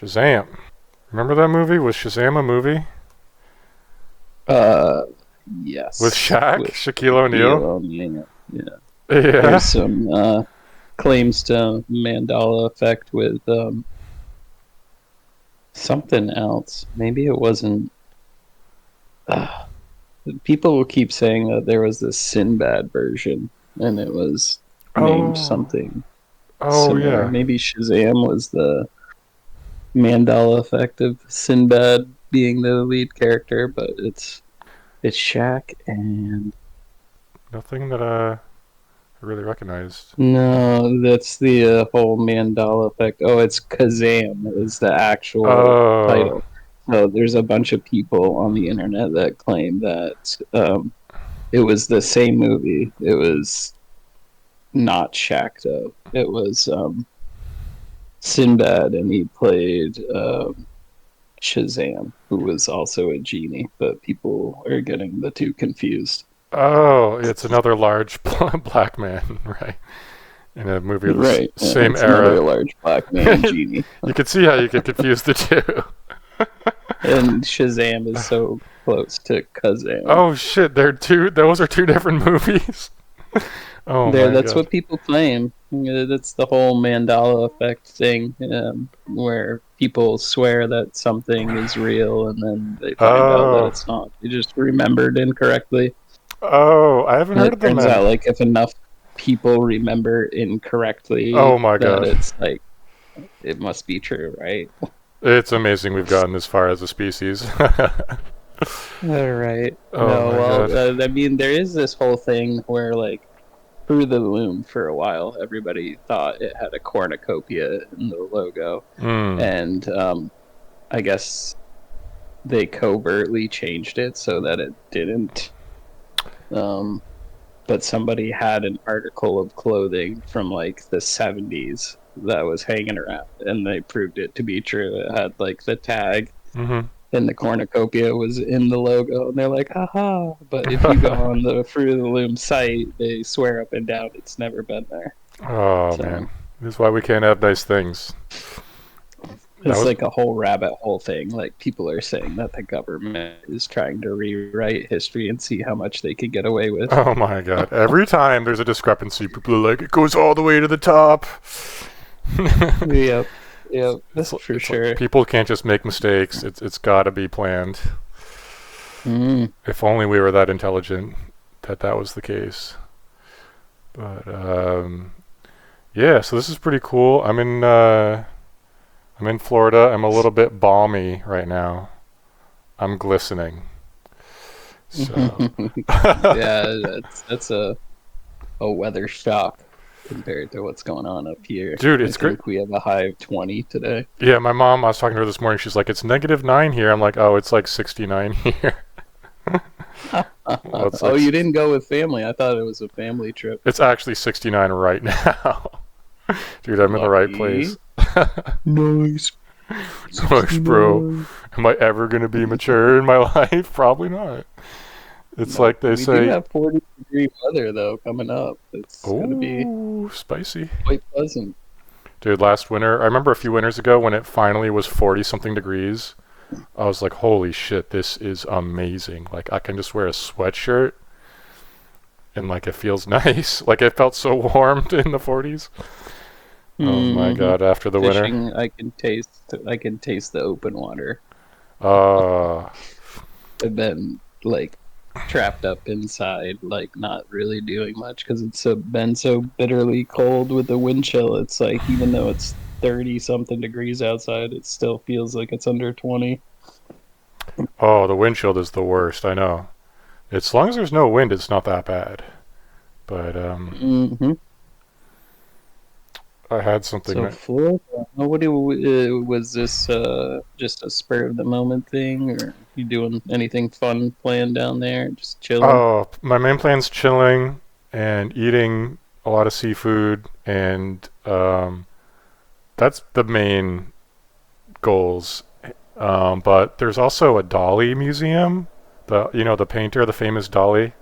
Shazam. Remember that movie? Was Shazam a movie? Uh, With yes, Shaq? with Shaquille O'Neal? Shaquille O'Neal. Yeah, there's Yeah. some claims to Mandela effect with something else. Maybe it wasn't. Uh, People will keep saying that there was this Sinbad version, and it was named Oh. something Oh, similar. yeah. Maybe Shazam was the Mandela effect of Sinbad being the lead character, but it's Shaq and Nothing that I really recognized. no, that's the whole Mandela effect. Oh, it's Kazam is the actual Oh. title. So there's a bunch of people on the internet that claim that it was the same movie. It was not Shaq though. It was Sinbad, and he played Shazam, who was also a genie. But people are getting the two confused. Oh, it's another large black man, right? In a movie of the Right, same it's another era. large black man genie. You can see how you could confuse the two. And Shazam is so close to Kazam. Oh shit, they're two. Those are two different movies. Oh There, my that's god. what people claim. That's the whole Mandela effect thing, where people swear that something is real and then they find out that Oh. it's not. They just remembered incorrectly. Oh, I haven't And heard it of them turns then. out, like, if enough people remember incorrectly, Oh my that god. it's like, it must be true, right? It's amazing we've gotten this far as a species. All right. Oh No, my god. well, I mean, there is this whole thing where, like, through the loom for a while, everybody thought it had a cornucopia in the logo. Hmm. And I guess they covertly changed it so that it didn't. Um, but somebody had an article of clothing from like the 70s that was hanging around, and they proved it to be true. It had like the tag, Mm-hmm. and the cornucopia was in the logo, and they're like, haha. But if you go on the Fruit of the Loom site, they swear up and down it's never been there. Oh man. So This is why we can't have nice things. That it's was. like a whole rabbit hole thing. Like people are saying that the government is trying to rewrite history and see how much they can get away with. Oh my god. Every time there's a discrepancy, people are like, it goes all the way to the top. Yep, yep, it's, for it's like sure. people can't just make mistakes. It's got to be planned. Mm. If only we were that intelligent that was the case. But yeah, so this is pretty cool. I'm in Florida. I'm a little bit balmy right now. I'm glistening. So Yeah, that's a weather shock compared to what's going on up here. dude, I it's great. think we have a high of 20 today. Yeah, my mom, I was talking to her this morning. She's like, it's -9 here. I'm like, oh, it's like 69 here. Well, it's Oh, like you didn't go with family. I thought it was a family trip. it's actually 69 right now. Dude, I'm in the right Lucky. place. Nice. Gosh, bro. 69. Am I ever going to be mature in my life? Probably not. It's No, like they we do say, have 40-degree weather though coming up. It's gonna be oh, spicy. quite pleasant. Dude, last winter, I remember a few winters ago when it finally was 40 something degrees. I was like, holy shit, this is amazing. Like, I can just wear a sweatshirt and, like, it feels nice. Like, it felt so warm in the 40s. Oh my Hmm. god, after the winter. Fishing, I can taste the open water. Uh, I've been like trapped up inside, like not really doing much because been so bitterly cold with the wind chill. It's like even though it's 30 something degrees outside, it still feels like it's under 20. oh, the windshield is the worst, I know. As long as there's no wind, it's not that bad. But, Hmm. I had something So that. Florida, was this just a spur of the moment thing, or you doing anything fun playing down there? Just chilling. Oh, my main plan's chilling and eating a lot of seafood, and that's the main goals. But there's also a Dali museum, the painter, the famous Dali,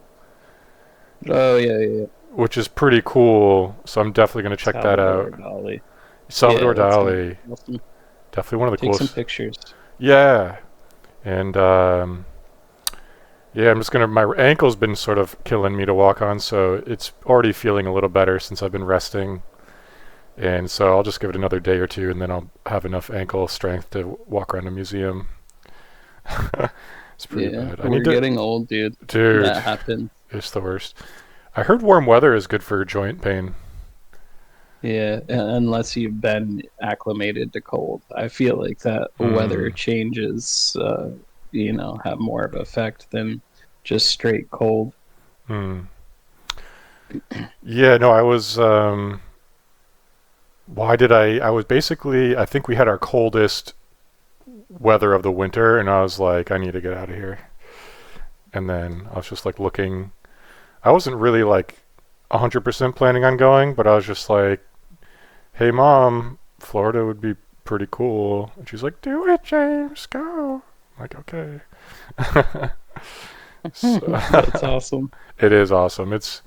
Oh yeah, yeah, yeah. which is pretty cool. So I'm definitely gonna check that Salvador out. Dali. Salvador Yeah, that's gonna be Dali. awesome. Definitely one of the Take some coolest. pictures. Yeah, and yeah, I'm just gonna. My ankle's been sort of killing me to walk on, so it's already feeling a little better since I've been resting. And so I'll just give it another day or two, and then I'll have enough ankle strength to walk around a museum. It's pretty Yeah, bad. I need we're to, getting old, dude. dude. That happens. It's the worst. I heard warm weather is good for joint pain. Yeah, unless you've been acclimated to cold. I feel like that weather Mm. changes, have more of effect than just straight cold. Mm. Yeah, no, I was. Why did I? I was basically. I think we had our coldest weather of the winter, and I was like, I need to get out of here. And then I was just like looking. I wasn't really like 100% planning on going, but I was just like, hey, mom, Florida would be pretty cool. And she's like, do it, James, go. I'm like, okay. So That's awesome. it is awesome. It's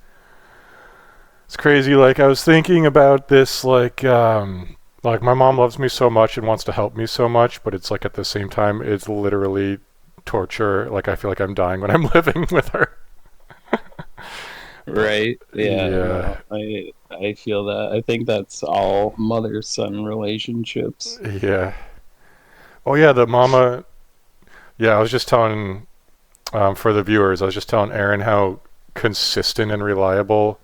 crazy. Like I was thinking about this, like my mom loves me so much and wants to help me so much, but it's like at the same time, it's literally torture. Like I feel like I'm dying when I'm living with her. But Right? Yeah, yeah, no, I feel that. I think that's all mother-son relationships. yeah. Oh yeah, the mama. Yeah, I was just telling for the viewers, I was just telling Aaron how consistent and reliable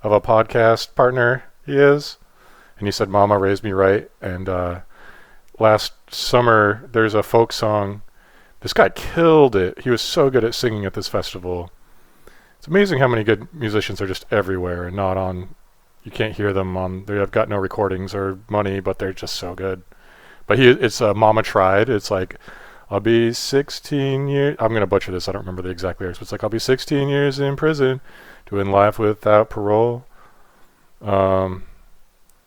of a podcast partner he is. And he said, Mama raised me right. And last summer, there's a folk song. This guy killed it. He was so good at singing at this festival. It's amazing how many good musicians are just everywhere and not on. You can't hear them on. They've got no recordings or money, but they're just so good. But it's Mama Tried. It's like, I'll be 16 years. I'm going to butcher this. I don't remember the exact lyrics. But it's like, I'll be 16 years in prison doing life without parole. Um,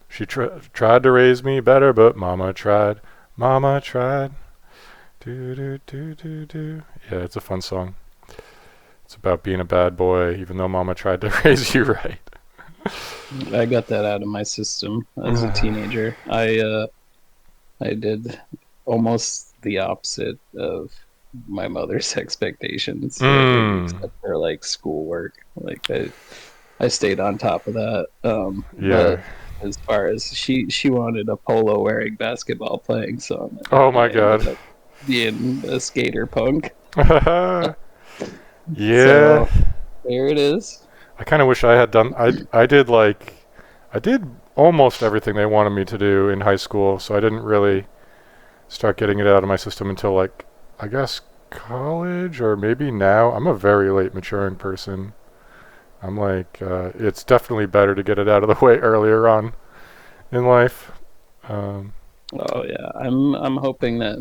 she tried to raise me better, but Mama tried. Mama tried. Do, do, do, do, do. Yeah, it's a fun song. It's about being a bad boy, even though Mama tried to raise you right. I got that out of my system as a teenager. I did almost the opposite of my mother's expectations, Mm, except for like schoolwork. Like I stayed on top of that. yeah. But as far as she wanted a polo wearing basketball playing song, Oh and my I ended god. up being a skater punk. Yeah. So there it is. I kind of wish I had done. I did almost everything they wanted me to do in high school, so I didn't really start getting it out of my system until like I guess college or maybe now. I'm a very late maturing person. I'm like it's definitely better to get it out of the way earlier on in life. Um, Oh yeah, I'm hoping that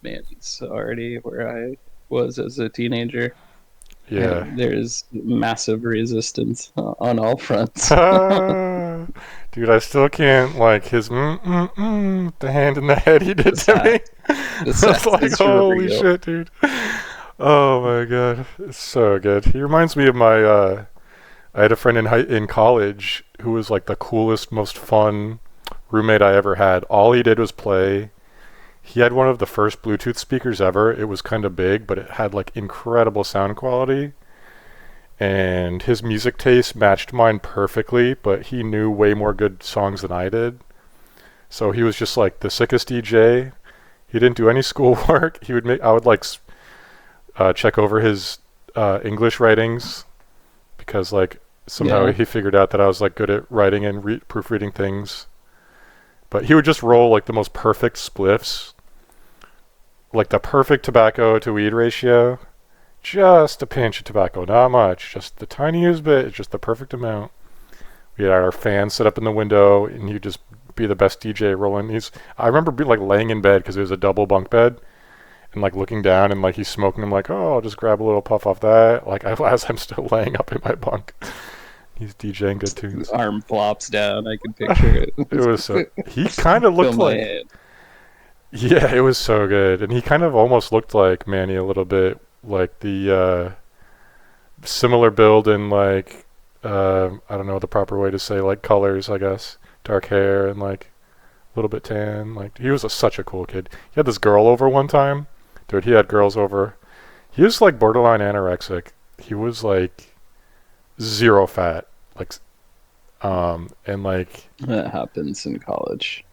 Manny's already where I was as a teenager. yeah. There's massive resistance on all fronts. Dude, I still can't like his the hand in the head he did The to me. sax, the I was sax like, is for holy real. shit, dude. Oh my god, it's so good. He reminds me of my. I had a friend in college who was like the coolest, most fun roommate I ever had. All he did was play. He had one of the first Bluetooth speakers ever. It was kind of big, but it had like incredible sound quality. And his music taste matched mine perfectly, but he knew way more good songs than I did. So he was just like the sickest DJ. He didn't do any schoolwork. He would make. I would like check over his English writings because like somehow Yeah, he figured out that I was like good at writing and proofreading things. But he would just roll like the most perfect spliffs, like the perfect tobacco to weed ratio. Just a pinch of tobacco, not much, just the tiniest bit, just the perfect amount. We had our fan set up in the window, and he'd just be the best DJ rolling. I remember being like laying in bed because it was a double bunk bed, and like looking down and like he's smoking. I'm like, oh, I'll just grab a little puff off that. Like as I'm still laying up in my bunk, he's DJing good tunes. arm flops down. I can picture It was so. it. He kind of Fill looked my like. hand. Yeah, it was so good, and he kind of almost looked like Manny a little bit, like the similar build and like I don't know the proper way to say like colors, I guess. Dark hair and like little bit tan. Like he was such a cool kid. He had this girl over one time, dude. He had girls over. He was like borderline anorexic. He was like zero fat, like and like That happens in college.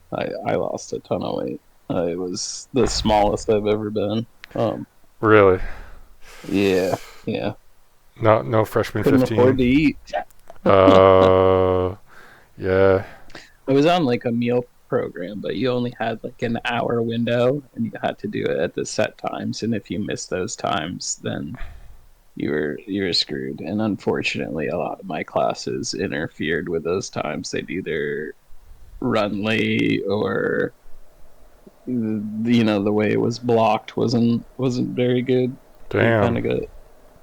I lost a ton of weight. I was the smallest I've ever been. really Yeah, yeah. no freshman Couldn't afford 15. to eat. Uh, yeah, I was on like a meal program, but you only had like an hour window and you had to do it at the set times. And if you missed those times, then you were screwed. And unfortunately, a lot of my classes interfered with those times. They'd either run late or the way it was blocked wasn't very good. You kind damn. of got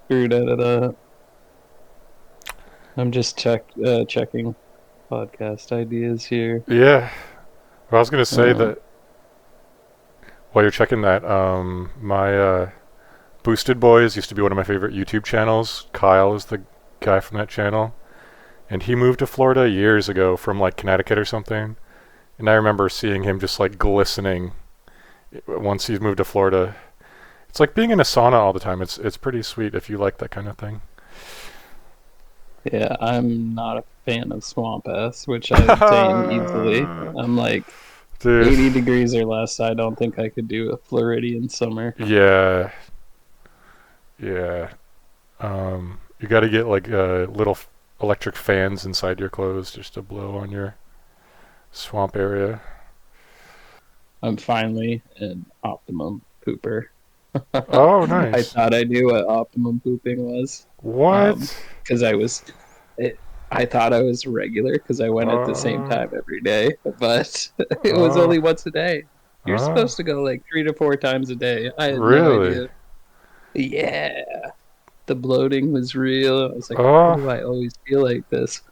screwed out of that. I'm just checking podcast ideas here. Yeah, well, I was gonna say Um, that while you're checking that, my Boosted Boys used to be one of my favorite YouTube channels. Kyle is the guy from that channel, and he moved to Florida years ago from like Connecticut or something. And I remember seeing him just like glistening once he's moved to Florida. It's like being in a sauna all the time. It's pretty sweet if you like that kind of thing. yeah, I'm not a fan of swamp ass, which I obtain easily. I'm like Dude, 80 degrees or less. I don't think I could do a Floridian summer. yeah, yeah. You got to get like little electric fans inside your clothes just to blow on your swamp area. I'm finally an optimum pooper. Oh, I nice. thought I knew what optimum pooping was, um, What? because it, I thought I was regular because I went at the same Uh, time every day, but it was uh, only once a day. You're uh, supposed to go like 3 to 4 times a day. I had no really? idea. Yeah, the bloating was real. I was like, why Uh, do I always feel like this?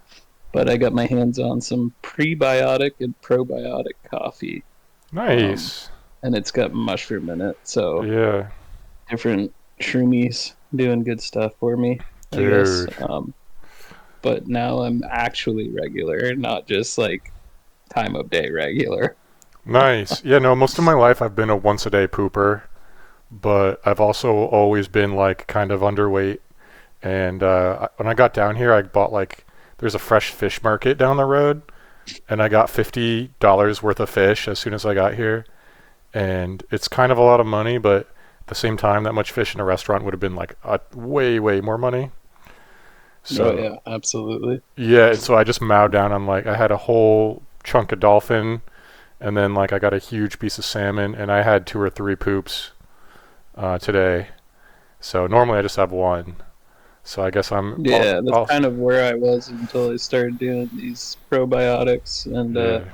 But I got my hands on some prebiotic and probiotic coffee, um, nice. and it's got mushroom in it. So Yeah, different shroomies doing good stuff for me, I guess. dude. But now I'm actually regular, not just like time of day regular. Nice. Yeah, no, most of my life I've been a once a day pooper, but I've also always been like kind of underweight. And when I got down here, I bought like, there's a fresh fish market down the road, and I got $50 worth of fish as soon as I got here. And it's kind of a lot of money, but at the same time, that much fish in a restaurant would have been like way, way more money. Oh So yeah, absolutely. yeah, and so I just mowed down on like I had a whole chunk of dolphin, and then like I got a huge piece of salmon, and I had two or three poops today. So normally I just have one. So I guess Yeah, that's I'll kind of where I was until I started doing these probiotics, and yeah.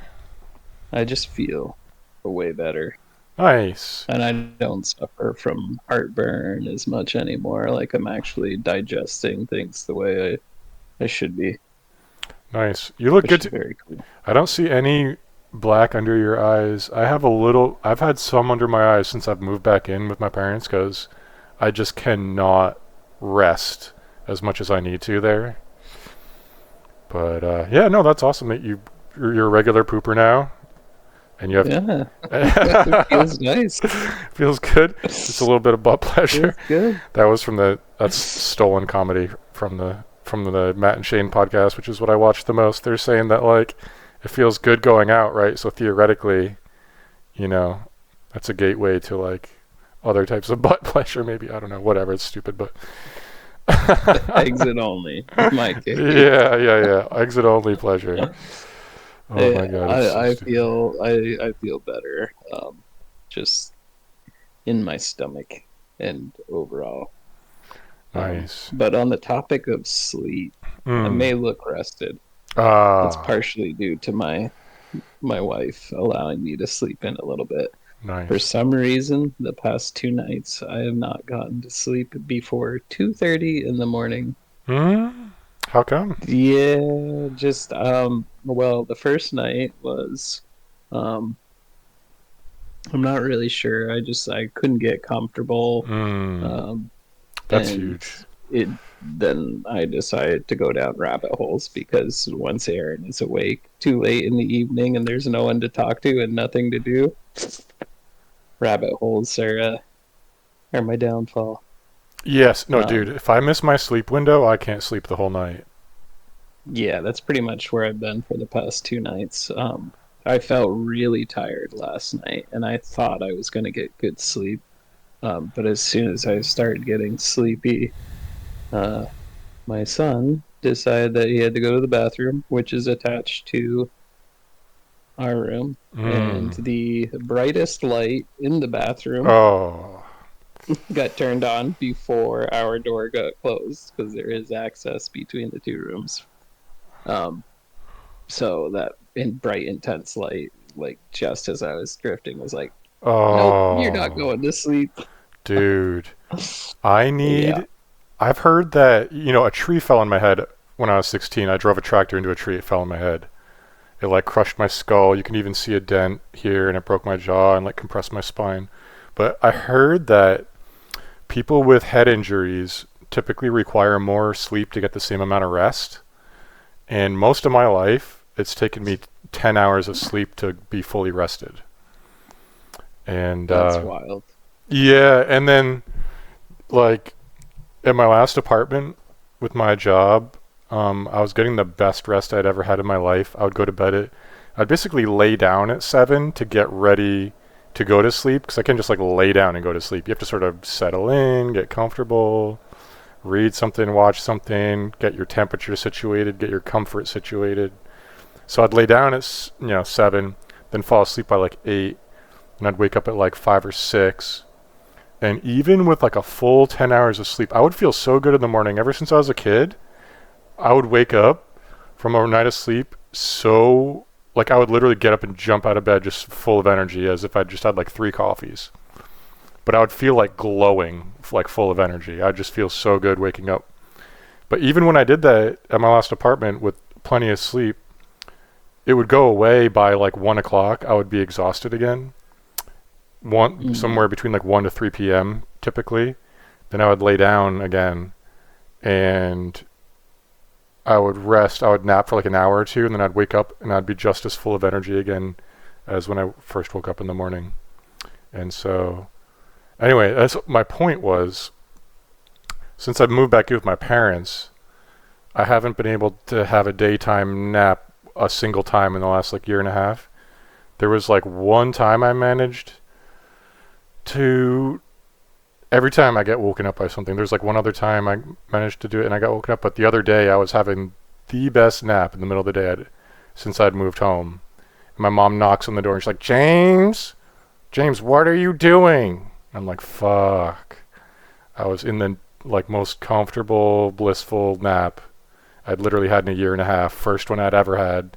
I just feel way better. Nice, And I don't suffer from heartburn as much anymore. Like I'm actually digesting things the way I should be, nice. You look which good. is very cool. I don't see any black under your eyes. I have a little. I've had some under my eyes since I've moved back in with my parents because I just cannot rest as much as I need to there. But yeah, no, that's awesome that you're a regular pooper now, and you have Yeah, it feels nice. feels good. Just a little bit of butt pleasure. Feels good. That was that's stolen comedy from the Matt and Shane podcast, which is what I watch the most. They're saying that like it feels good going out, right? So theoretically, you know, that's a gateway to like other types of butt pleasure. Maybe I don't know. Whatever. It's stupid, but Exit only, in my case. yeah, yeah, yeah. Exit only pleasure. Oh I my god, it's so I stupid. feel I feel better, just in my stomach and overall. Nice. But on the topic of sleep, I Mm. may look rested. It's Ah, partially due to my wife allowing me to sleep in a little bit. For nice. some reason, the past 2 nights, I have not gotten to sleep before 2:30 in the morning. Hmm. How come? Yeah, just well, the first night was um I'm not really sure. I couldn't get comfortable. Mm. Um That's and huge. then I decided to go down rabbit holes because once Aaron is awake too late in the evening and there's no one to talk to and nothing to do, rabbit holes are my downfall. Yes, no, dude. Um, If I miss my sleep window, I can't sleep the whole night. yeah, that's pretty much where I've been for the past 2 nights. I felt really tired last night and I thought I was going to get good sleep. But as soon as I started getting sleepy, uh, my son decided that he had to go to the bathroom, which is attached to our room. And Mm. the brightest light in the bathroom Oh. got turned on before our door got closed because there is access between the two rooms. Um, so that in bright, intense light, like just as I was drifting, was like, nope, you're not Oh. going to sleep. Dude. I Yeah. need. I've heard that, a tree fell on my head when I was 16. I drove a tractor into a tree. It fell on my head. It like crushed my skull. You can even see a dent here, and it broke my jaw and like compressed my spine. But I heard that people with head injuries typically require more sleep to get the same amount of rest. And most of my life, it's taken me 10 hours of sleep to be fully rested. And That's wild. yeah, and then like at my last apartment with my job, I was getting the best rest I'd ever had in my life. I would go to bed at, I'd basically lay down at 7 to get ready to go to sleep because I can't just like lay down and go to sleep. You have to sort of settle in, get comfortable, read something, watch something, get your temperature situated, get your comfort situated. So I'd lay down at 7, then fall asleep by like 8, and I'd wake up at like 5 or 6. And even with like a full 10 hours of sleep, I would feel so good in the morning. Ever since I was a kid, I would wake up from a night of sleep so, like, I would literally get up and jump out of bed just full of energy as if I'd just had like 3 coffees. But I would feel like glowing, like full of energy. I'd just feel so good waking up. But even when I did that at my last apartment with plenty of sleep, it would go away by like 1 o'clock. I would be exhausted again. Mm. Somewhere between like 1 to 3 p.m. typically. Then I would lay down again and I would rest. I would nap for like an hour or two, and then I'd wake up and I'd be just as full of energy again as when I first woke up in the morning. And so, anyway, that's my point was since I've moved back in with my parents, I haven't been able to have a daytime nap a single time in the last like year and a half. There was like one time I managed to every time I get woken up by something. There's like one other time I managed to do it and I got woken up, but the other day I was having the best nap in the middle of the day since I'd moved home. And my mom knocks on the door and she's like, James, what are you doing? I'm like, fuck. I was in the like most comfortable, blissful nap I'd literally had in a year and a half. First one I'd ever had.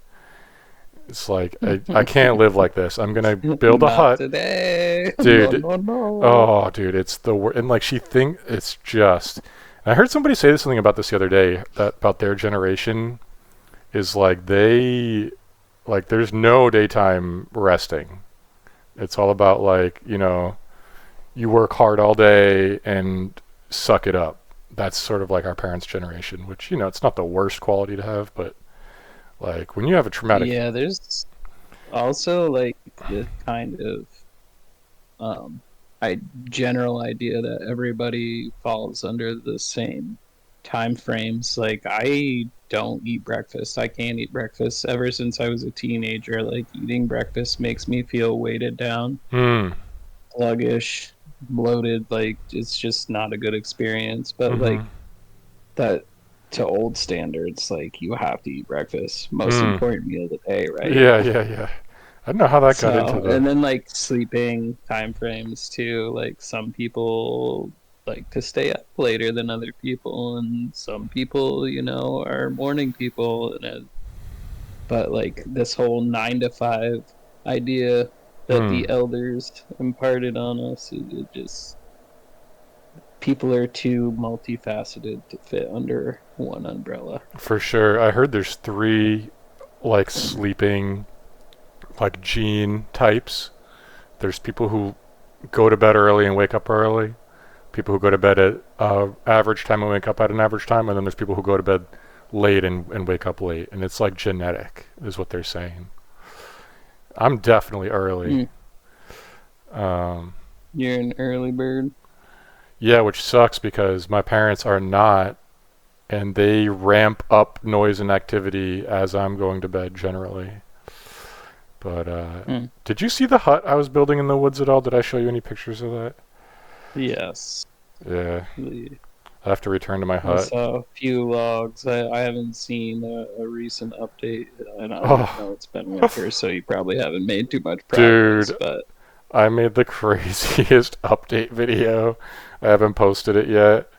It's like I can't live like this. I'm gonna build a Not hut, today. No, dude. no, no. Oh, dude, it's the worst. And like she think it's just. I heard somebody say something about this the other day that about their generation is like there's no daytime resting. It's all about like you work hard all day and suck it up. That's sort of like our parents' generation, which it's not the worst quality to have, but like when you have a traumatic. Yeah, there's also like the kind of um I general idea that everybody falls under the same time frames. Like I don't eat breakfast. I can't eat breakfast ever since I was a teenager. Like eating breakfast makes me feel weighted down, Hmm. sluggish, bloated. Like it's just not a good experience. But Mm-hmm. like that to old standards, like you have to eat breakfast. Most Hmm. important meal of the day, right? Yeah, yeah, yeah. I don't know how that got into So, the. and then like sleeping time frames too. Like some people like to stay up later than other people, and some people, are morning people. But like this whole 9 to 5 idea that Hmm. the elders imparted on us, it just people are too multifaceted to fit under one umbrella. For sure. I heard there's three like sleeping like gene types. There's people who go to bed early and wake up early. people who go to bed at average time and wake up at an average time, and then there's people who go to bed late and wake up late, and it's like genetic, is what they're saying. I'm definitely early. Mm. You're an early bird. Yeah, which sucks because my parents are not, and they ramp up noise and activity as I'm going to bed generally. But did you see the hut I was building in the woods at all? Did I show you any pictures of that? Yes. Yeah, The- I have to return to my I hut. saw a few logs. I haven't seen a recent update, and I Oh, know it's been winter, so you probably haven't made too much progress. dude, But I made the craziest update video. I haven't posted it yet.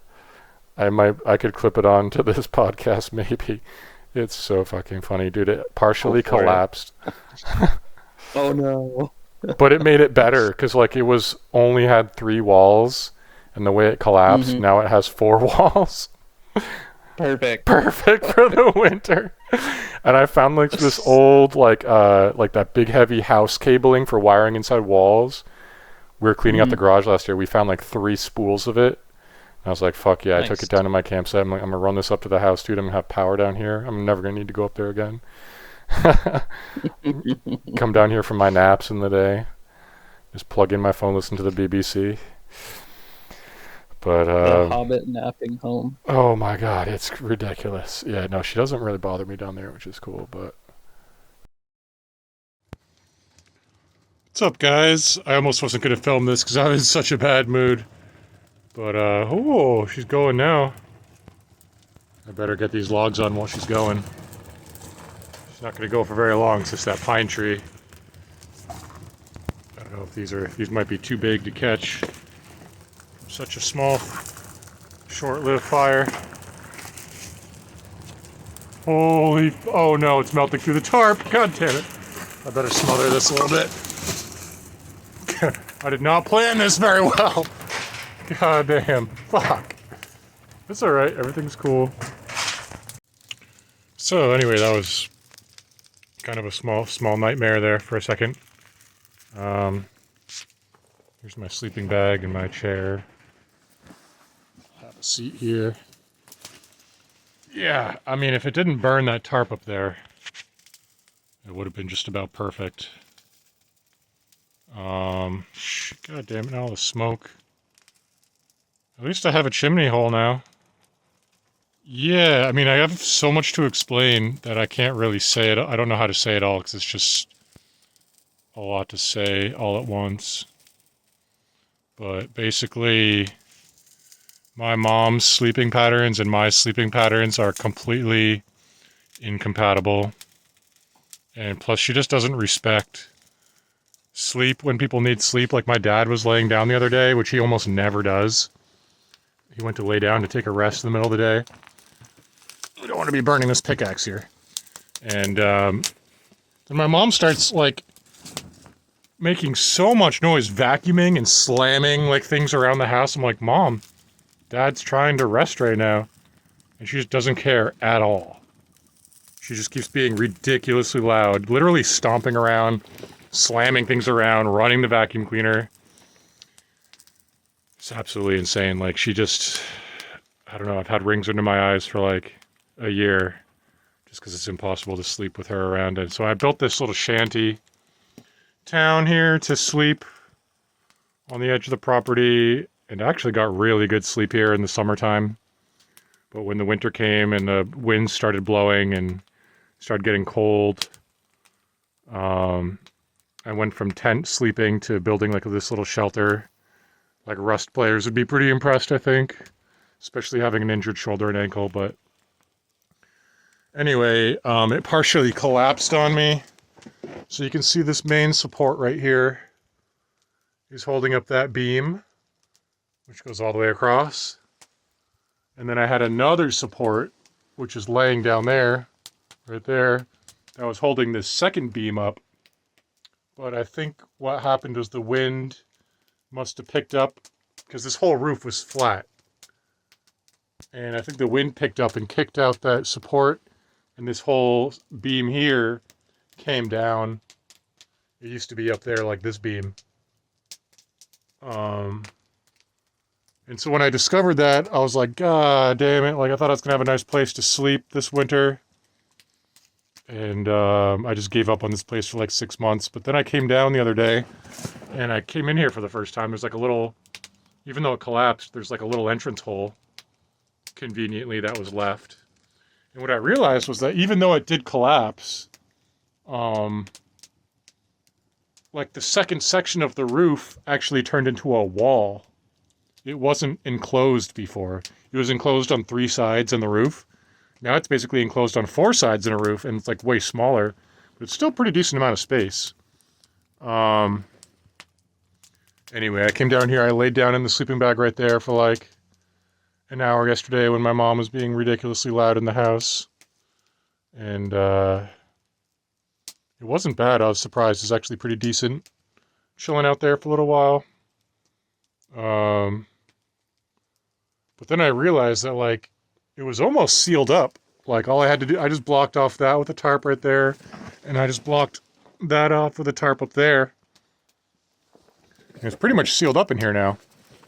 I could clip it on to this podcast maybe. It's so fucking funny, dude. It go partially for it. collapsed, Oh no. but it made it better because like it was only had 3 walls, and the way it collapsed, Hmm. now it has 4 walls. Perfect. Perfect for the winter. And I found like this old like that big heavy house cabling for wiring inside walls. We were cleaning out the Mm, garage last year. We found like 3 spools of it. And I was like, fuck yeah, I took nice. it down to my campsite. I'm like, I'm gonna run this up to the house, dude. I'm gonna have power down here. I'm never gonna need to go up there again. Come down here for my naps in the day. Just plug in my phone, listen to the BBC. But The Hobbit napping home. oh my god, it's ridiculous. Yeah, no, she doesn't really bother me down there, which is cool. But what's up, guys? I almost wasn't gonna film this because I was in such a bad mood. But oh, she's going now. I better get these logs on while she's going. She's not gonna go for very long. It's just that pine tree. I don't know if these might be too big to catch. Such a small, short-lived fire. Holy, oh no, it's melting through the tarp. God damn it. I better smother this a little bit. I did not plan this very well. God damn, fuck. It's alright, everything's cool. So anyway, that was kind of a small nightmare there for a second. Here's my sleeping bag and my chair. Have a seat here. Yeah, I mean, if it didn't burn that tarp up there, it would have been just about perfect. God damn it, all the smoke. At least I have a chimney hole now. Yeah, I mean, I have so much to explain that I can't really say it. I don't know how to say it all because it's just a lot to say all at once. But basically, my mom's sleeping patterns and my sleeping patterns are completely incompatible. And plus, she just doesn't respect sleep when people need sleep. Like my dad was laying down the other day, which he almost never does. He went to lay down to take a rest in the middle of the day. We don't want to be burning this pickaxe here. And then my mom starts like making so much noise, vacuuming and slamming like things around the house. I'm like, Mom, Dad's trying to rest right now. And she just doesn't care at all. She just keeps being ridiculously loud, literally stomping around, slamming things around, running the vacuum cleaner. It's absolutely insane. Like, she just, I don't know, I've had rings under my eyes for like a year just because it's impossible to sleep with her around. And so I built this little shanty town here to sleep on the edge of the property and actually got really good sleep here in the summertime. But when the winter came and the winds started blowing and started getting cold, I went from tent sleeping to building like this little shelter. Like Rust players would be pretty impressed, I think, especially having an injured shoulder and ankle. But anyway, it partially collapsed on me. So you can see this main support right here is holding up that beam, which goes all the way across. And then I had another support, which is laying down there, right there, that was holding this second beam up. But I think what happened was the wind must have picked up, because this whole roof was flat. And I think the wind picked up and kicked out that support, and this whole beam here came down. It used to be up there like this beam. And so when I discovered that, I was like, God damn it. Like, I thought I was going to have a nice place to sleep this winter. And I just gave up on this place for like 6 months. But then I came down the other day and I came in here for the first time. There's like a little, even though it collapsed, there's like a little entrance hole conveniently that was left. And what I realized was that even though it did collapse, um, like the second section of the roof actually turned into a wall. It wasn't enclosed before. It was enclosed on 3 sides in the roof. Now it's basically enclosed on 4 sides in a roof, and it's like way smaller, but it's still a pretty decent amount of space. Um, anyway, I came down here. I laid down in the sleeping bag right there for like an hour yesterday when my mom was being ridiculously loud in the house. And it wasn't bad. I was surprised. It's actually pretty decent. Chilling out there for a little while. Um, but then I realized that like it was almost sealed up. Like all I had to do, I just blocked off that with a tarp right there, and I just blocked that off with a tarp up there. And it's pretty much sealed up in here now.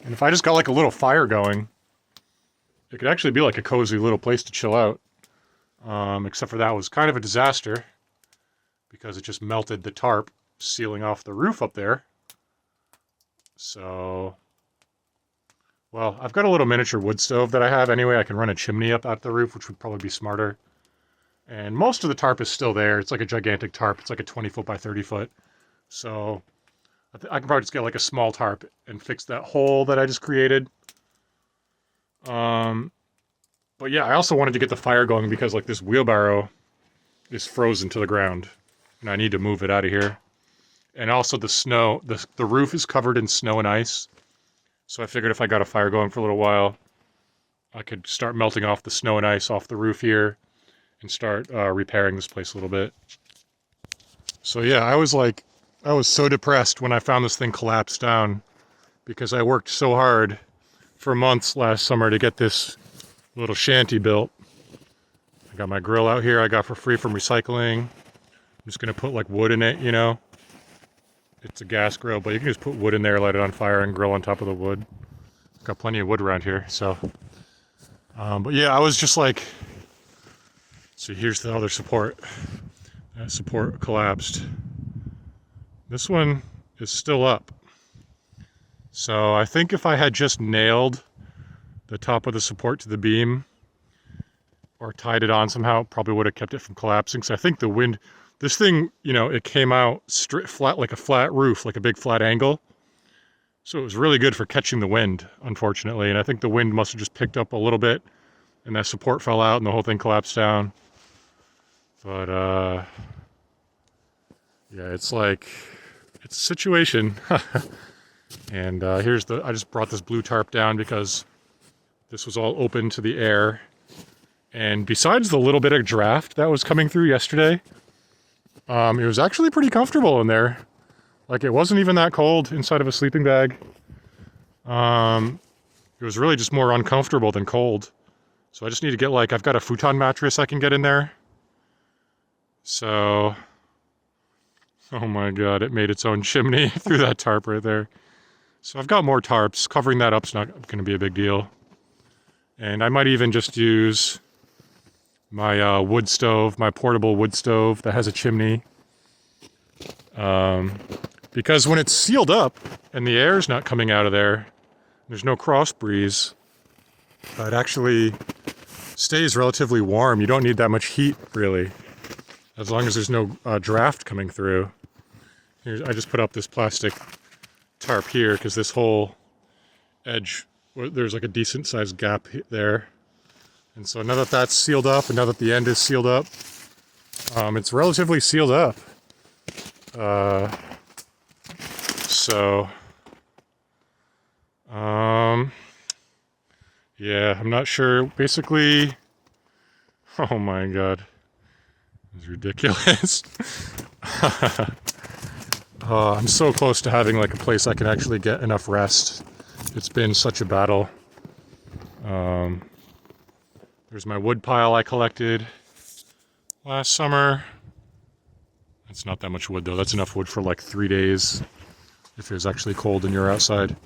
And if I just got like a little fire going, it could actually be like a cozy little place to chill out. Except for that was kind of a disaster because it just melted the tarp, sealing off the roof up there. So, well, I've got a little miniature wood stove that I have anyway. I can run a chimney up at the roof, which would probably be smarter. And most of the tarp is still there. It's like a gigantic tarp. It's like a 20 foot by 30 foot. So I can probably just get like a small tarp and fix that hole that I just created. But yeah, I also wanted to get the fire going because like this wheelbarrow is frozen to the ground and I need to move it out of here. And also the snow, the roof is covered in snow and ice. So I figured if I got a fire going for a little while, I could start melting off the snow and ice off the roof here and start repairing this place a little bit. So yeah, I was so depressed when I found this thing collapsed down because I worked so hard for months last summer to get this little shanty built. I got my grill out here I got for free from recycling. I'm just gonna put like wood in it, you know. It's a gas grill, but you can just put wood in there, light it on fire, and grill on top of the wood. Got plenty of wood around here, so. But yeah, I was just like, so here's the other support. That support collapsed. This one is still up. So I think if I had just nailed the top of the support to the beam or tied it on somehow, probably would have kept it from collapsing. So I think the wind, this thing, you know, it came out straight flat, like a flat roof, like a big flat angle. So it was really good for catching the wind, unfortunately. And I think the wind must have just picked up a little bit and that support fell out and the whole thing collapsed down. But yeah, it's like, it's a situation. And here's I just brought this blue tarp down because this was all open to the air. And besides the little bit of draft that was coming through yesterday, it was actually pretty comfortable in there. Like it wasn't even that cold inside of a sleeping bag. It was really just more uncomfortable than cold. So I just need to get like, I've got a futon mattress I can get in there. So, oh my God, it made its own chimney through that tarp right there. So I've got more tarps. Covering that up's not going to be a big deal. And I might even just use my wood stove, my portable wood stove that has a chimney. Because when it's sealed up and the air's not coming out of there, there's no cross breeze, it actually stays relatively warm. You don't need that much heat, really, as long as there's no draft coming through. I just put up this plastic tarp here because this whole edge, there's like a decent sized gap there. And so now that that's sealed up and now that the end is sealed up, it's relatively sealed up. So, yeah, I'm not sure. Basically, oh my God, it's ridiculous. I'm so close to having like a place I can actually get enough rest. It's been such a battle. There's my wood pile I collected last summer. It's not that much wood though. That's enough wood for like 3 days if it was actually cold and you're outside.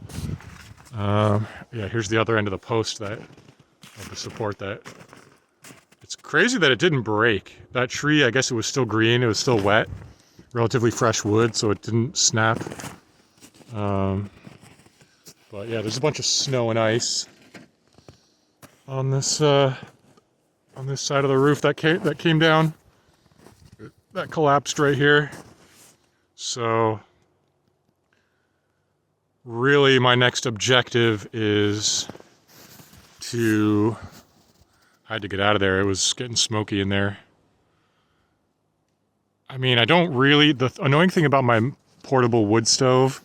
Yeah, here's the other end of the post that of the support that. It's crazy that it didn't break. That tree, I guess it was still green. It was still wet, relatively fresh wood, so it didn't snap. Um, but yeah, there's a bunch of snow and ice on this side of the roof that came down. That collapsed right here. So really, my next objective is to. I had to get out of there. It was getting smoky in there. I mean, I don't really. The annoying thing about my portable wood stove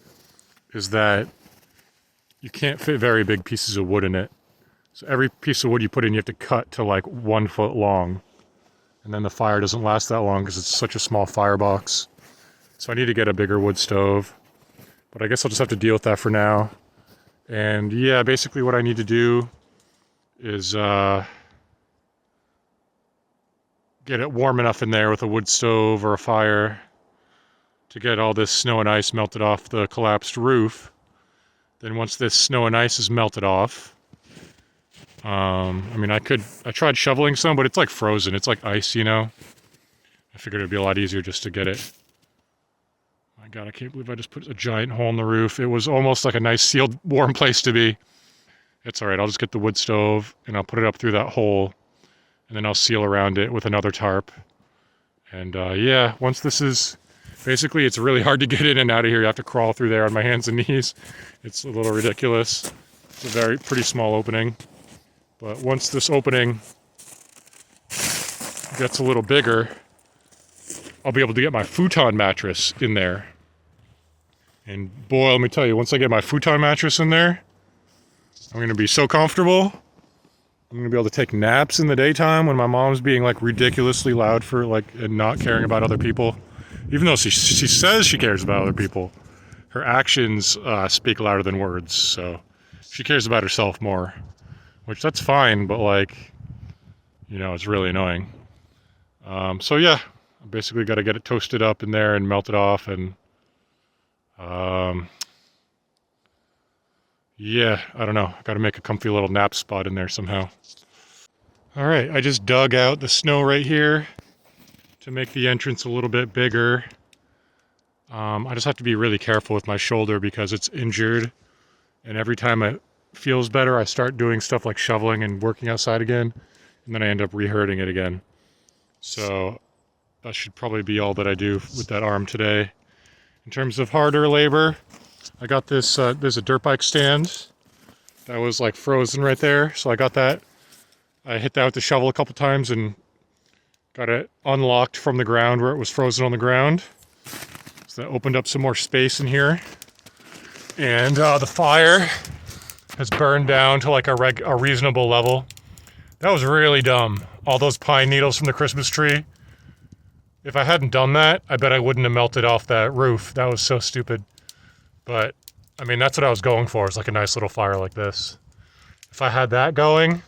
is that you can't fit very big pieces of wood in it. So every piece of wood you put in, you have to cut to like 1 foot long. And then the fire doesn't last that long because it's such a small firebox. So I need to get a bigger wood stove. But I guess I'll just have to deal with that for now. And yeah, basically what I need to do is get it warm enough in there with a wood stove or a fire to get all this snow and ice melted off the collapsed roof. Then once this snow and ice is melted off, I mean, I tried shoveling some, but it's like frozen. It's like ice, you know? I figured it'd be a lot easier just to get it. My God, I can't believe I just put a giant hole in the roof. It was almost like a nice sealed, warm place to be. It's all right. I'll just get the wood stove and I'll put it up through that hole, and then I'll seal around it with another tarp. And yeah, once this is basically, it's really hard to get in and out of here. You have to crawl through there on my hands and knees. It's a little ridiculous. It's a pretty small opening. But once this opening gets a little bigger, I'll be able to get my futon mattress in there. And boy, let me tell you, once I get my futon mattress in there, I'm going to be so comfortable. I'm going to be able to take naps in the daytime when my mom's being like ridiculously loud for like and not caring about other people. Even though she says she cares about other people, her actions speak louder than words. So she cares about herself more, which that's fine, but like, you know, it's really annoying. So yeah, I basically got to get it toasted up in there and melted off, and yeah, I don't know. I got to make a comfy little nap spot in there somehow. All right, I just dug out the snow right here to make the entrance a little bit bigger. I just have to be really careful with my shoulder because it's injured, and every time it feels better, I start doing stuff like shoveling and working outside again, and then I end up re-hurting it again. So that should probably be all that I do with that arm today. In terms of harder labor, I got this, there's a dirt bike stand that was like frozen right there, so I got that. I hit that with the shovel a couple times and got it unlocked from the ground where it was frozen on the ground. So that opened up some more space in here. And the fire has burned down to like a reasonable level. That was really dumb. All those pine needles from the Christmas tree. If I hadn't done that, I bet I wouldn't have melted off that roof. That was so stupid. But, I mean, that's what I was going for, is like a nice little fire like this. If I had that going,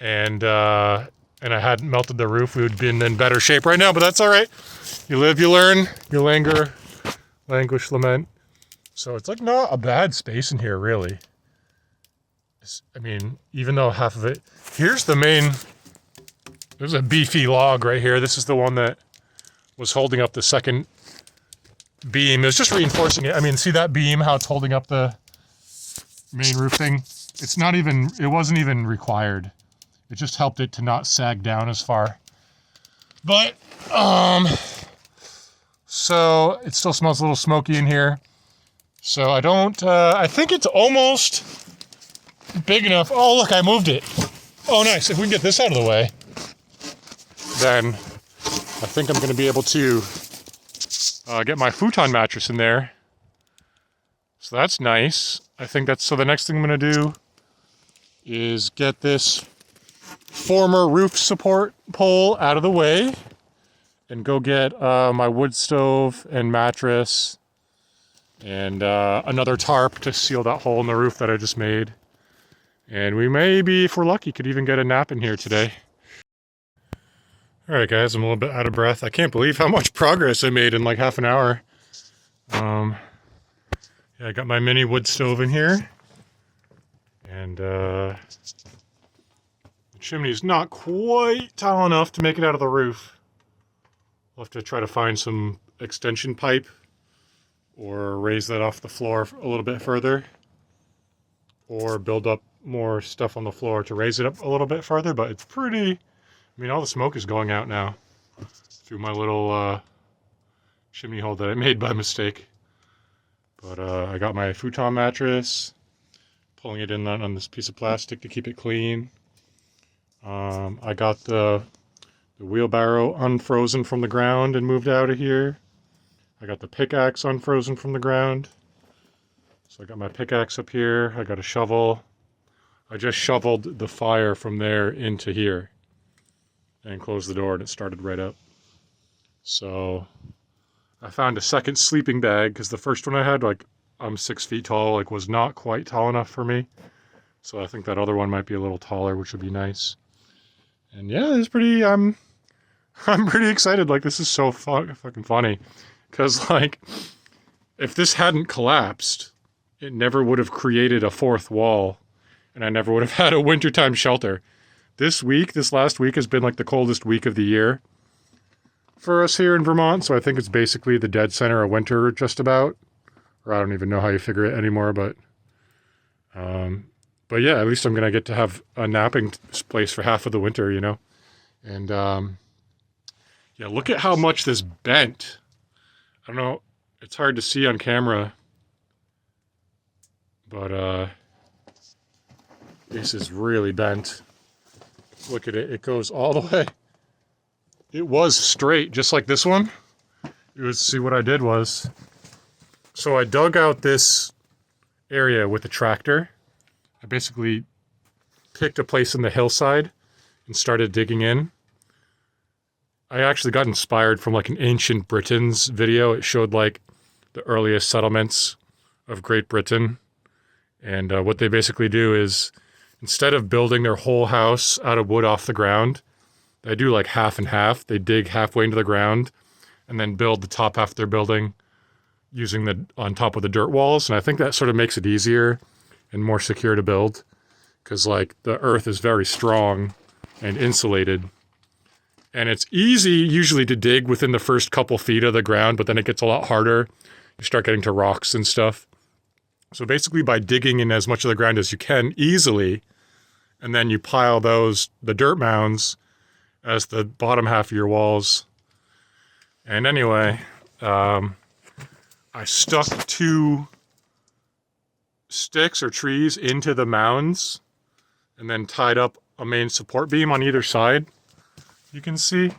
and I hadn't melted the roof, we would have been in better shape right now, but that's all right. You live, you learn, you languish, lament. So it's like not a bad space in here, really. I mean, even though half of it... Here's the main... There's a beefy log right here. This is the one that was holding up the second beam. It was just reinforcing it. I mean, see that beam, how it's holding up the main roof thing? It wasn't even required. It just helped it to not sag down as far. But, so it still smells a little smoky in here. So I think it's almost big enough. Oh, look, I moved it. Oh, nice. If we can get this out of the way, then I think I'm going to be able to get my futon mattress in there. So that's nice. So the next thing I'm going to do is get this former roof support pole out of the way and go get my wood stove and mattress and another tarp to seal that hole in the roof that I just made. And we maybe, if we're lucky, could even get a nap in here today. All right, guys, I'm a little bit out of breath. I can't believe how much progress I made in like half an hour. Yeah, I got my mini wood stove in here. And the chimney is not quite tall enough to make it out of the roof. We'll have to try to find some extension pipe or raise that off the floor a little bit further, or build up more stuff on the floor to raise it up a little bit further. But it's pretty, I mean, all the smoke is going out now through my little chimney hole that I made by mistake. But I got my futon mattress, pulling it in on this piece of plastic to keep it clean. I got the wheelbarrow unfrozen from the ground and moved out of here. I got the pickaxe unfrozen from the ground. So I got my pickaxe up here. I got a shovel. I just shoveled the fire from there into here and closed the door, and it started right up. So I found a second sleeping bag because the first one I had, like, I'm 6 feet tall, like, was not quite tall enough for me. So I think that other one might be a little taller, which would be nice. And yeah, it's pretty, I'm pretty excited. Like, this is so fucking funny. Because, like, if this hadn't collapsed, it never would have created a fourth wall, and I never would have had a wintertime shelter. This last week has been like the coldest week of the year for us here in Vermont, so I think it's basically the dead center of winter just about. Or I don't even know how you figure it anymore, but yeah, at least I'm going to get to have a napping place for half of the winter, you know? And yeah, look at how much this bent. I don't know, it's hard to see on camera, but this is really bent. Look at it, it goes all the way. It was straight, just like this one. See, what I did was, so I dug out this area with a tractor. I basically picked a place in the hillside and started digging in. I actually got inspired from like an ancient Britain's video. It showed like the earliest settlements of Great Britain. And what they basically do is, instead of building their whole house out of wood off the ground, they do like half and half. They dig halfway into the ground and then build the top half of their building using on top of the dirt walls. And I think that sort of makes it easier and more secure to build, because like the earth is very strong and insulated. And it's easy usually to dig within the first couple feet of the ground, but then it gets a lot harder. You start getting to rocks and stuff. So basically by digging in as much of the ground as you can easily, and then you pile the dirt mounds as the bottom half of your walls. And anyway, I stuck 2 sticks or trees into the mounds and then tied up a main support beam on either side, you can see.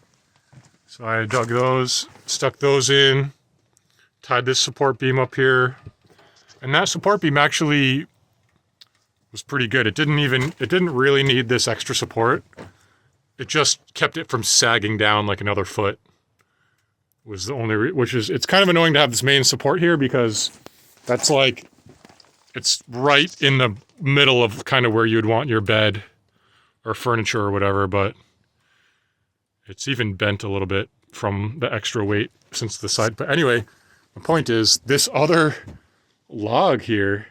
So I dug those, stuck those in, tied this support beam up here. And that support beam actually was pretty good. It didn't really need this extra support. It just kept it from sagging down like another foot. Was the only, it's kind of annoying to have this main support here because that's like, it's right in the middle of kind of where you'd want your bed or furniture or whatever, but it's even bent a little bit from the extra weight since the side. But anyway, my point is, this other log here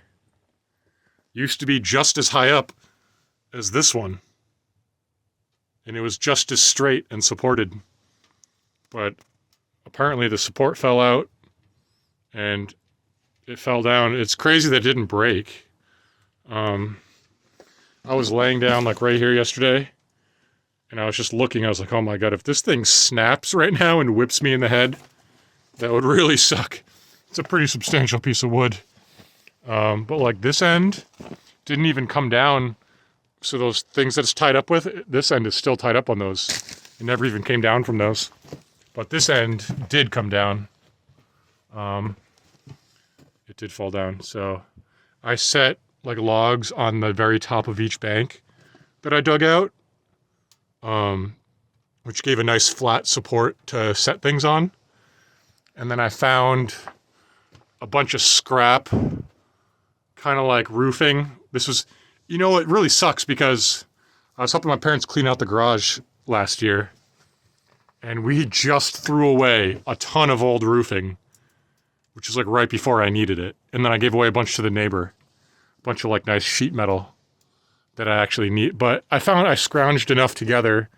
used to be just as high up as this one. And it was just as straight and supported. But apparently the support fell out and it fell down. It's crazy that it didn't break. I was laying down like right here yesterday, and I was just looking. I was like, oh my God, if this thing snaps right now and whips me in the head, that would really suck. It's a pretty substantial piece of wood. But like this end didn't even come down. So those things that it's tied up with, this end is still tied up on those. It never even came down from those. But this end did come down. It did fall down. So I set like logs on the very top of each bank that I dug out, which gave a nice flat support to set things on. And then I found a bunch of scrap, kind of like roofing. This was, you know, it really sucks because I was helping my parents clean out the garage last year, and we just threw away a ton of old roofing, which is like right before I needed it. And then I gave away a bunch to the neighbor, a bunch of like nice sheet metal. that I actually need. But I found I scrounged enough together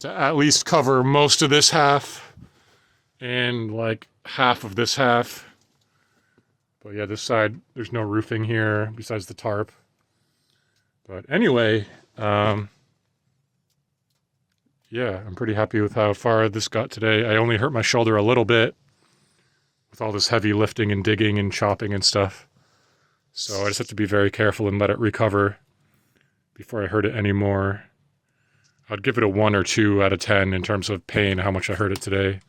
to at least cover most of this half and like half of this half. But yeah, this side, there's no roofing here besides the tarp. But anyway, yeah, I'm pretty happy with how far this got today. I only hurt my shoulder a little bit with all this heavy lifting and digging and chopping and stuff. So I just have to be very careful and let it recover before I hurt it anymore. I'd give it a 1 or 2 out of 10 in terms of pain, how much I hurt it today.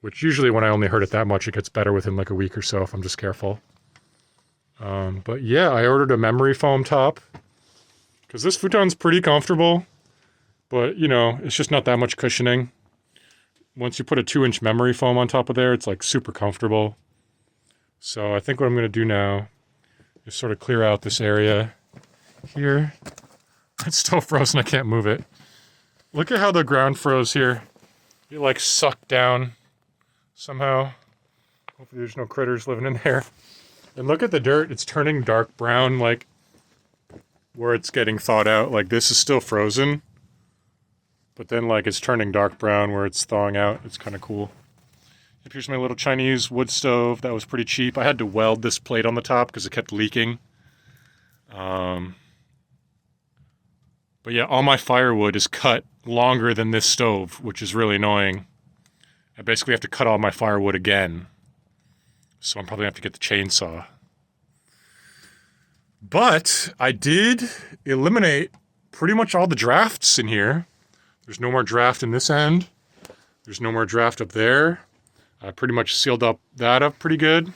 Which usually when I only hurt it that much, it gets better within like a week or so if I'm just careful. But yeah, I ordered a memory foam top because this futon's pretty comfortable, but you know, it's just not that much cushioning. Once you put a 2-inch memory foam on top of there, it's like super comfortable. So I think what I'm going to do now is sort of clear out this area here. It's still frozen, I can't move it. Look at how the ground froze here. It like sucked down somehow. Hopefully there's no critters living in there. And look at the dirt, it's turning dark brown, like where it's getting thawed out. Like this is still frozen, but then like it's turning dark brown where it's thawing out. It's kind of cool. Here's my little Chinese wood stove that was pretty cheap. I had to weld this plate on the top because it kept leaking. But yeah, all my firewood is cut longer than this stove, which is really annoying. I basically have to cut all my firewood again. So I'm probably going to have to get the chainsaw. But I did eliminate pretty much all the drafts in here. There's no more draft in this end. There's no more draft up there. I pretty much sealed up that up pretty good.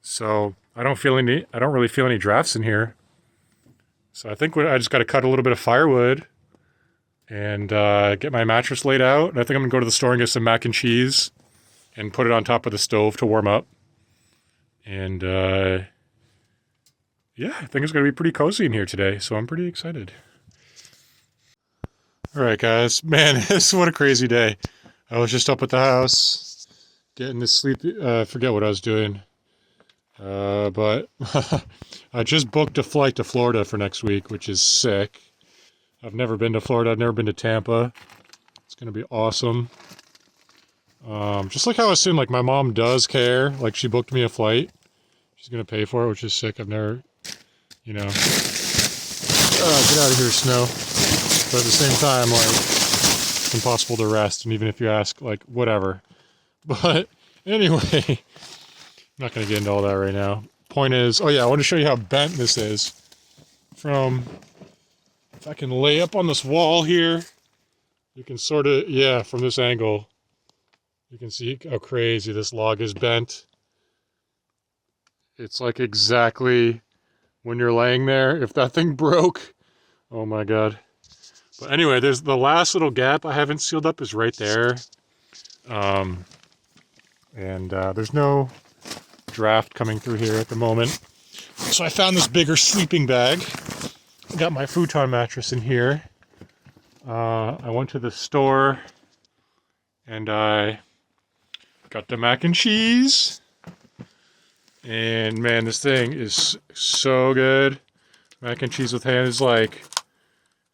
So I don't really feel any drafts in here. So I think I just got to cut a little bit of firewood and get my mattress laid out. And I think I'm going to go to the store and get some mac and cheese and put it on top of the stove to warm up. And yeah, I think it's going to be pretty cozy in here today. So I'm pretty excited. All right, guys. Man, what a crazy day. I was just up at the house getting to sleep. Forget what I was doing. But I just booked a flight to Florida for next week, which is sick. I've never been to Florida. I've never been to Tampa. It's going to be awesome. Just like how I was saying, like my mom does care. Like she booked me a flight. She's going to pay for it, which is sick. I've never, you know, get out of here, snow. But at the same time, like, it's impossible to rest. And even if you ask, like, whatever. But anyway, I'm not going to get into all that right now. Point is, oh yeah, I want to show you how bent this is. If I can lay up on this wall here, you can sort of, yeah, from this angle, you can see how crazy this log is bent. It's like exactly when you're laying there. If that thing broke, oh my God. But anyway, there's the last little gap I haven't sealed up is right there. There's no draft coming through here at the moment. So I found this bigger sleeping bag. I got my futon mattress in here. I went to the store and I got the mac and cheese. And man, this thing is so good. Mac and cheese with ham is like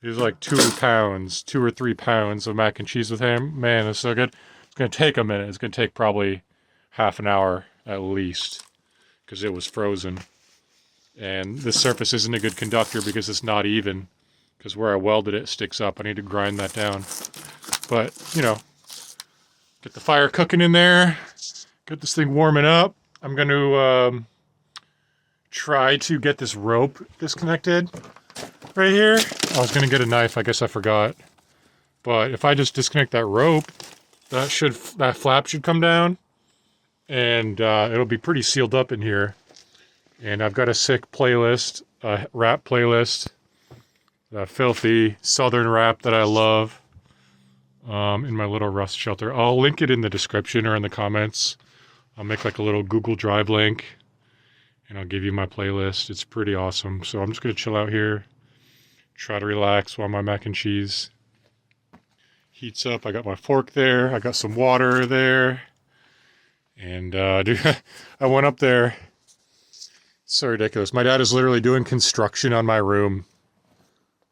2 pounds, 2 or 3 pounds of mac and cheese with ham. Man, it's so good. It's going to take a minute. It's going to take probably half an hour at least because it was frozen. And this surface isn't a good conductor because it's not even. Because where I welded it sticks up. I need to grind that down. But, you know, get the fire cooking in there. Get this thing warming up. I'm going to try to get this rope disconnected right here. I was going to get a knife. I guess I forgot. But if I just disconnect that rope, that flap should come down. And it'll be pretty sealed up in here. And I've got a sick playlist, a rap playlist, a filthy southern rap that I love in my little rust shelter. I'll link it in the description or in the comments. I'll make like a little Google Drive link and I'll give you my playlist. It's pretty awesome. So I'm just going to chill out here, try to relax while my mac and cheese heats up. I got my fork there. I got some water there. And dude, I went up there It's so ridiculous. My dad is literally doing construction on my room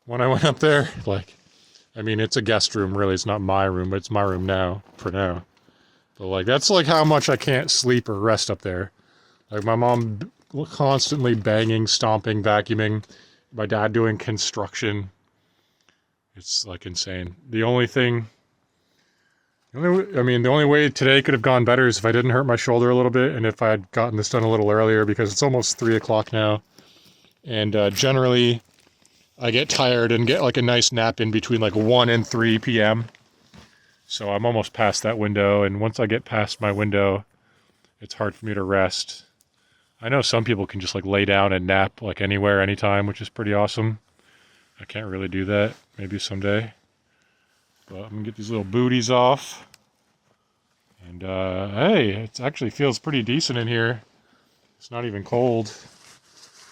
when I went up there. Like, I mean, it's a guest room, really. It's not my room, but it's my room now, for now. But, like, that's, like, how much I can't sleep or rest up there. Like, my mom constantly banging, stomping, vacuuming. My dad doing construction. It's, like, insane. The only way today could have gone better is if I didn't hurt my shoulder a little bit and if I had gotten this done a little earlier because it's almost 3 o'clock now. And generally, I get tired and get like a nice nap in between like 1 and 3 p.m. So I'm almost past that window. And once I get past my window, it's hard for me to rest. I know some people can just like lay down and nap like anywhere, anytime, which is pretty awesome. I can't really do that. Maybe someday. But I'm gonna get these little booties off. And hey, it actually feels pretty decent in here. It's not even cold.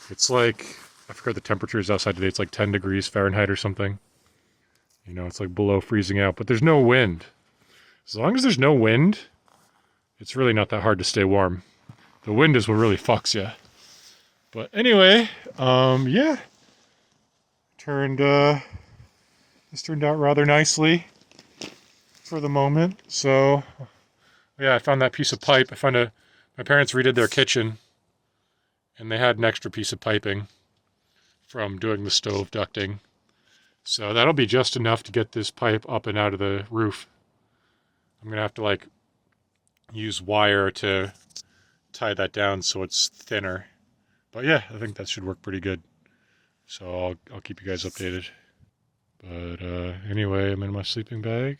It's like, I forgot the temperatures outside today. It's like 10 degrees Fahrenheit or something. You know, it's like below freezing out, but there's no wind. As long as there's no wind, it's really not that hard to stay warm. The wind is what really fucks you. But anyway, yeah. This turned out rather nicely for the moment. So, yeah, I found that piece of pipe. My parents redid their kitchen, and they had an extra piece of piping from doing the stove ducting. So that'll be just enough to get this pipe up and out of the roof. I'm going to have to like use wire to tie that down so it's thinner. But yeah, I think that should work pretty good. So I'll keep you guys updated. But anyway, I'm in my sleeping bag.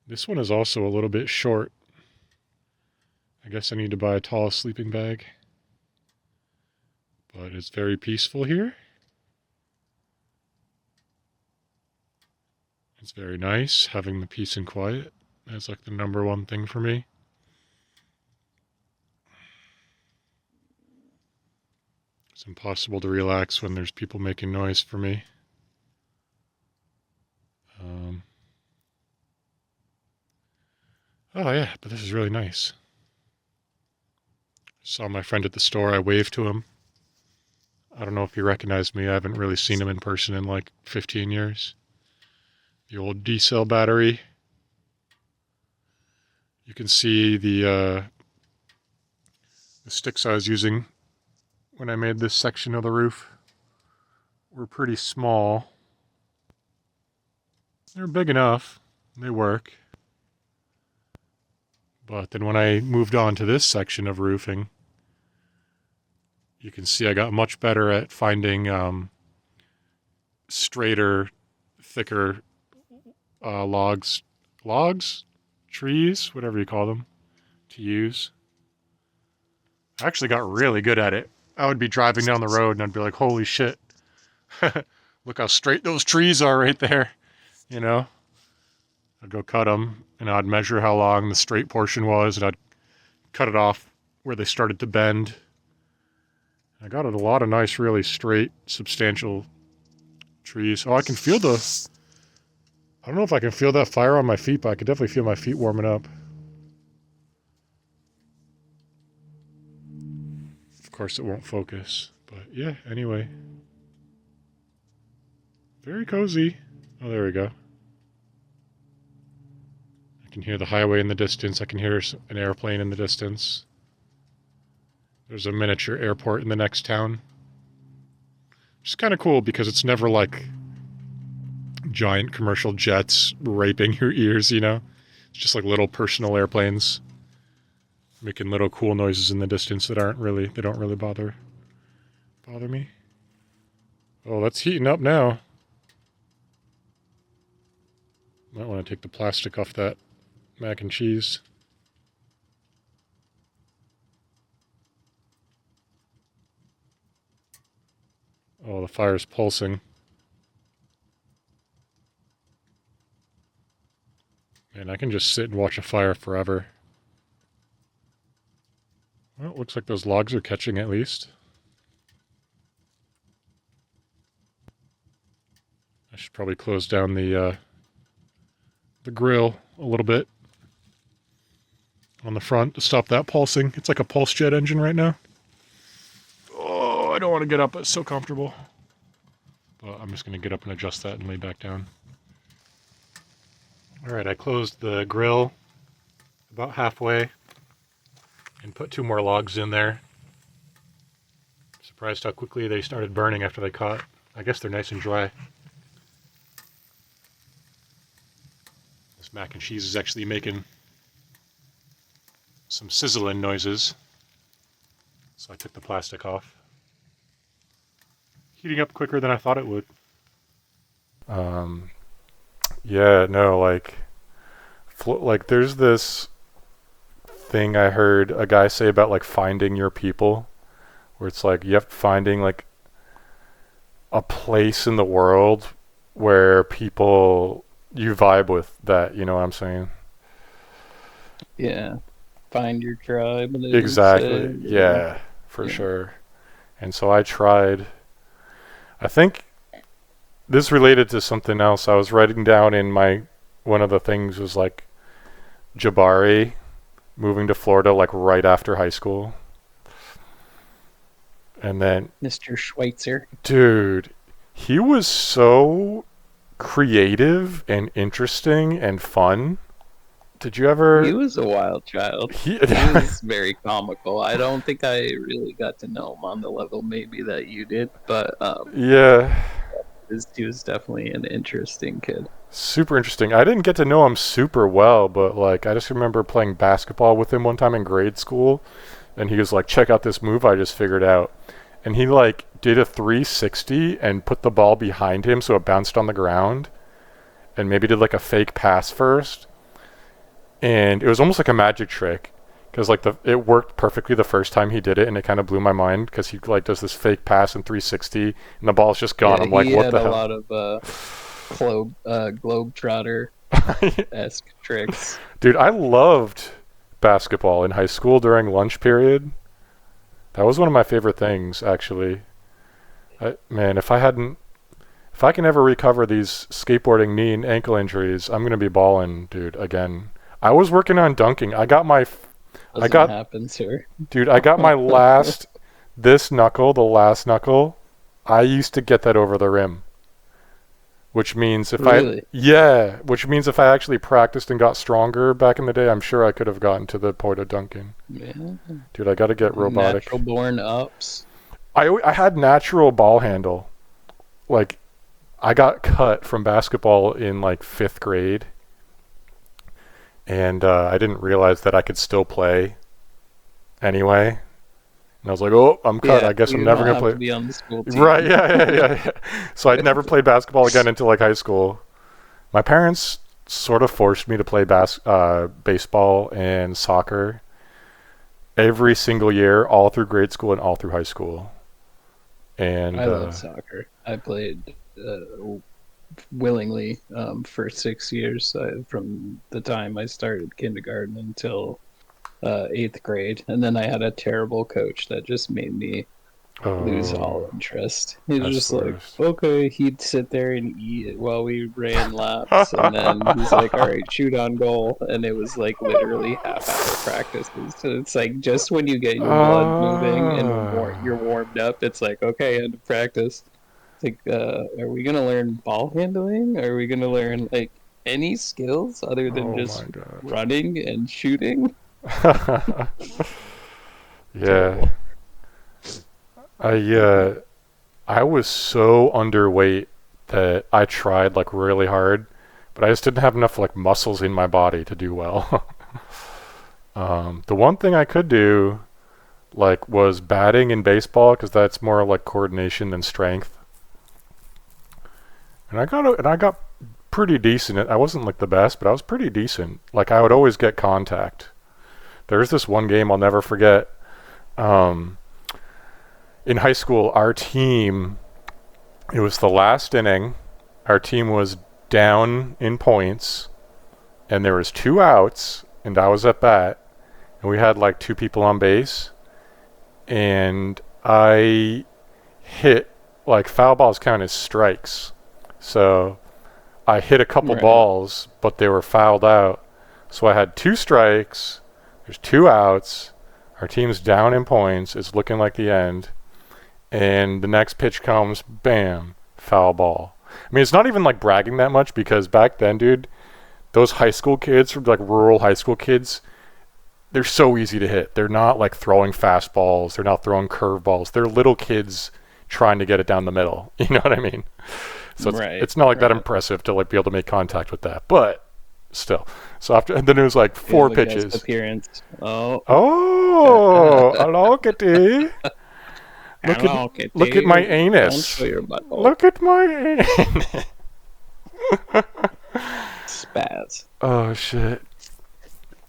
This one is also a little bit short. I guess I need to buy a tall sleeping bag. But it's very peaceful here. It's very nice having the peace and quiet. That's like the number one thing for me. It's impossible to relax when there's people making noise for me. Oh yeah, but this is really nice. Saw my friend at the store. I waved to him. I don't know if he recognized me. I haven't really seen him in person in like 15 years. The old D-cell battery. You can see the sticks I was using when I made this section of the roof were pretty small. They're big enough. They work. But then when I moved on to this section of roofing, you can see I got much better at finding straighter, thicker logs, trees, whatever you call them, to use. I actually got really good at it. I would be driving down the road and I'd be like, holy shit, look how straight those trees are right there, you know? I'd go cut them and I'd measure how long the straight portion was and I'd cut it off where they started to bend. I got a lot of nice, really straight, substantial trees. Oh, I can feel I don't know if I can feel that fire on my feet, but I can definitely feel my feet warming up. Of course, it won't focus, but yeah, anyway. Very cozy. Oh, there we go. I can hear the highway in the distance. I can hear an airplane in the distance. There's a miniature airport in the next town. Which is kind of cool because it's never like giant commercial jets raping your ears, you know? It's just like little personal airplanes making little cool noises in the distance that don't really bother me. Oh, that's heating up now. Might want to take the plastic off that mac and cheese. Oh, the fire's pulsing. Man, I can just sit and watch a fire forever. Well, it looks like those logs are catching at least. I should probably close down the grill a little bit on the front to stop that pulsing. It's like a pulse jet engine right now. I don't want to get up. It's so comfortable. But I'm just going to get up and adjust that and lay back down. All right, I closed the grill about halfway and put 2 more logs in there. Surprised how quickly they started burning after they caught. I guess they're nice and dry. This mac and cheese is actually making some sizzling noises. So I took the plastic off. Heating up quicker than I thought it would. Yeah, no, like there's this thing I heard a guy say about like finding your people, where it's like you have finding like a place in the world where people you vibe with that, you know what I'm saying? Yeah. Find your tribe. Exactly. Yeah, for sure. And so I tried. I think this related to something else. I was writing down in my one of the things was like Jabari moving to Florida like right after high school. And then Mr. Schweitzer. dude, he was so creative and interesting and fun. Did you ever He was a wild child. he He was very comical. I don't think I really got to know him on the level maybe that you did, but Yeah. he was definitely an interesting kid. Super interesting. I didn't get to know him super well, but like I just remember playing basketball with him one time in grade school, and he was like, "Check out this move I just figured out." And he like did a 360 and put the ball behind him so it bounced on the ground, and maybe did like a fake pass first. And it was almost like a magic trick because like it worked perfectly the first time he did it, and it kind of blew my mind because he like does this fake pass in 360 and the ball's just gone. Yeah, I'm like, what the hell? He had a lot of globetrotter esque tricks. Dude, I loved basketball in high school during lunch period. That was one of my favorite things, actually. Man, if I can ever recover these skateboarding knee and ankle injuries, I'm gonna be balling, dude. Again, I was working on dunking. Doesn't happen, sir. Dude, I got my last, this knuckle, the last knuckle. I used to get that over the rim. Which means Really? which means if I actually practiced and got stronger back in the day, I'm sure I could have gotten to the point of dunking. Yeah. Dude, I got to get robotic. Natural born ups. I had natural ball handle. Like, I got cut from basketball in like 5th grade, and I didn't realize that I could still play anyway. And I was like, oh, I'm cut. Yeah, I guess you I'm never don't going have to to play. be on the school team. Right, yeah. So I'd never played basketball again until like high school. My parents sort of forced me to play baseball and soccer every single year, all through grade school and all through high school. And I love soccer. I played willingly for 6 years from the time I started kindergarten until 8th grade, and then I had a terrible coach that just made me lose all interest. He was just like, okay, he'd sit there and eat it while we ran laps, and then he's like, all right, shoot on goal, and it was like literally half-hour practices. So it's like just when you get your blood moving and you're warmed up, it's like, okay, end of practice. It's like, are we gonna learn ball handling? Are we gonna learn like any skills other than just running and shooting? Yeah. I was so underweight that I tried like really hard, but I just didn't have enough like muscles in my body to do well. The one thing I could do like was batting in baseball because that's more like coordination than strength. And I got pretty decent. I wasn't like the best, but I was pretty decent. Like I would always get contact. There's this one game I'll never forget. In high school, our team, it was the last inning. Our team was down in points, and there was 2 outs, and I was at bat, and we had like 2 people on base, and I hit, like foul balls count as strikes. So I hit a couple balls, but they were fouled out. So I had 2 strikes. There's 2 outs. Our team's down in points. It's looking like the end. and the next pitch comes, bam, foul ball. I mean, it's not even like bragging that much because back then, dude, those high school kids, like rural high school kids, they're so easy to hit. They're not like throwing fastballs. They're not throwing curveballs. They're little kids trying to get it down the middle. You know what I mean? So it's not like that impressive to like be able to make contact with that, but still. So after, and then it was like four pitches. Appearance. Oh, hello, kitty. Look at my anus. Look at my anus. Spaz. Oh shit,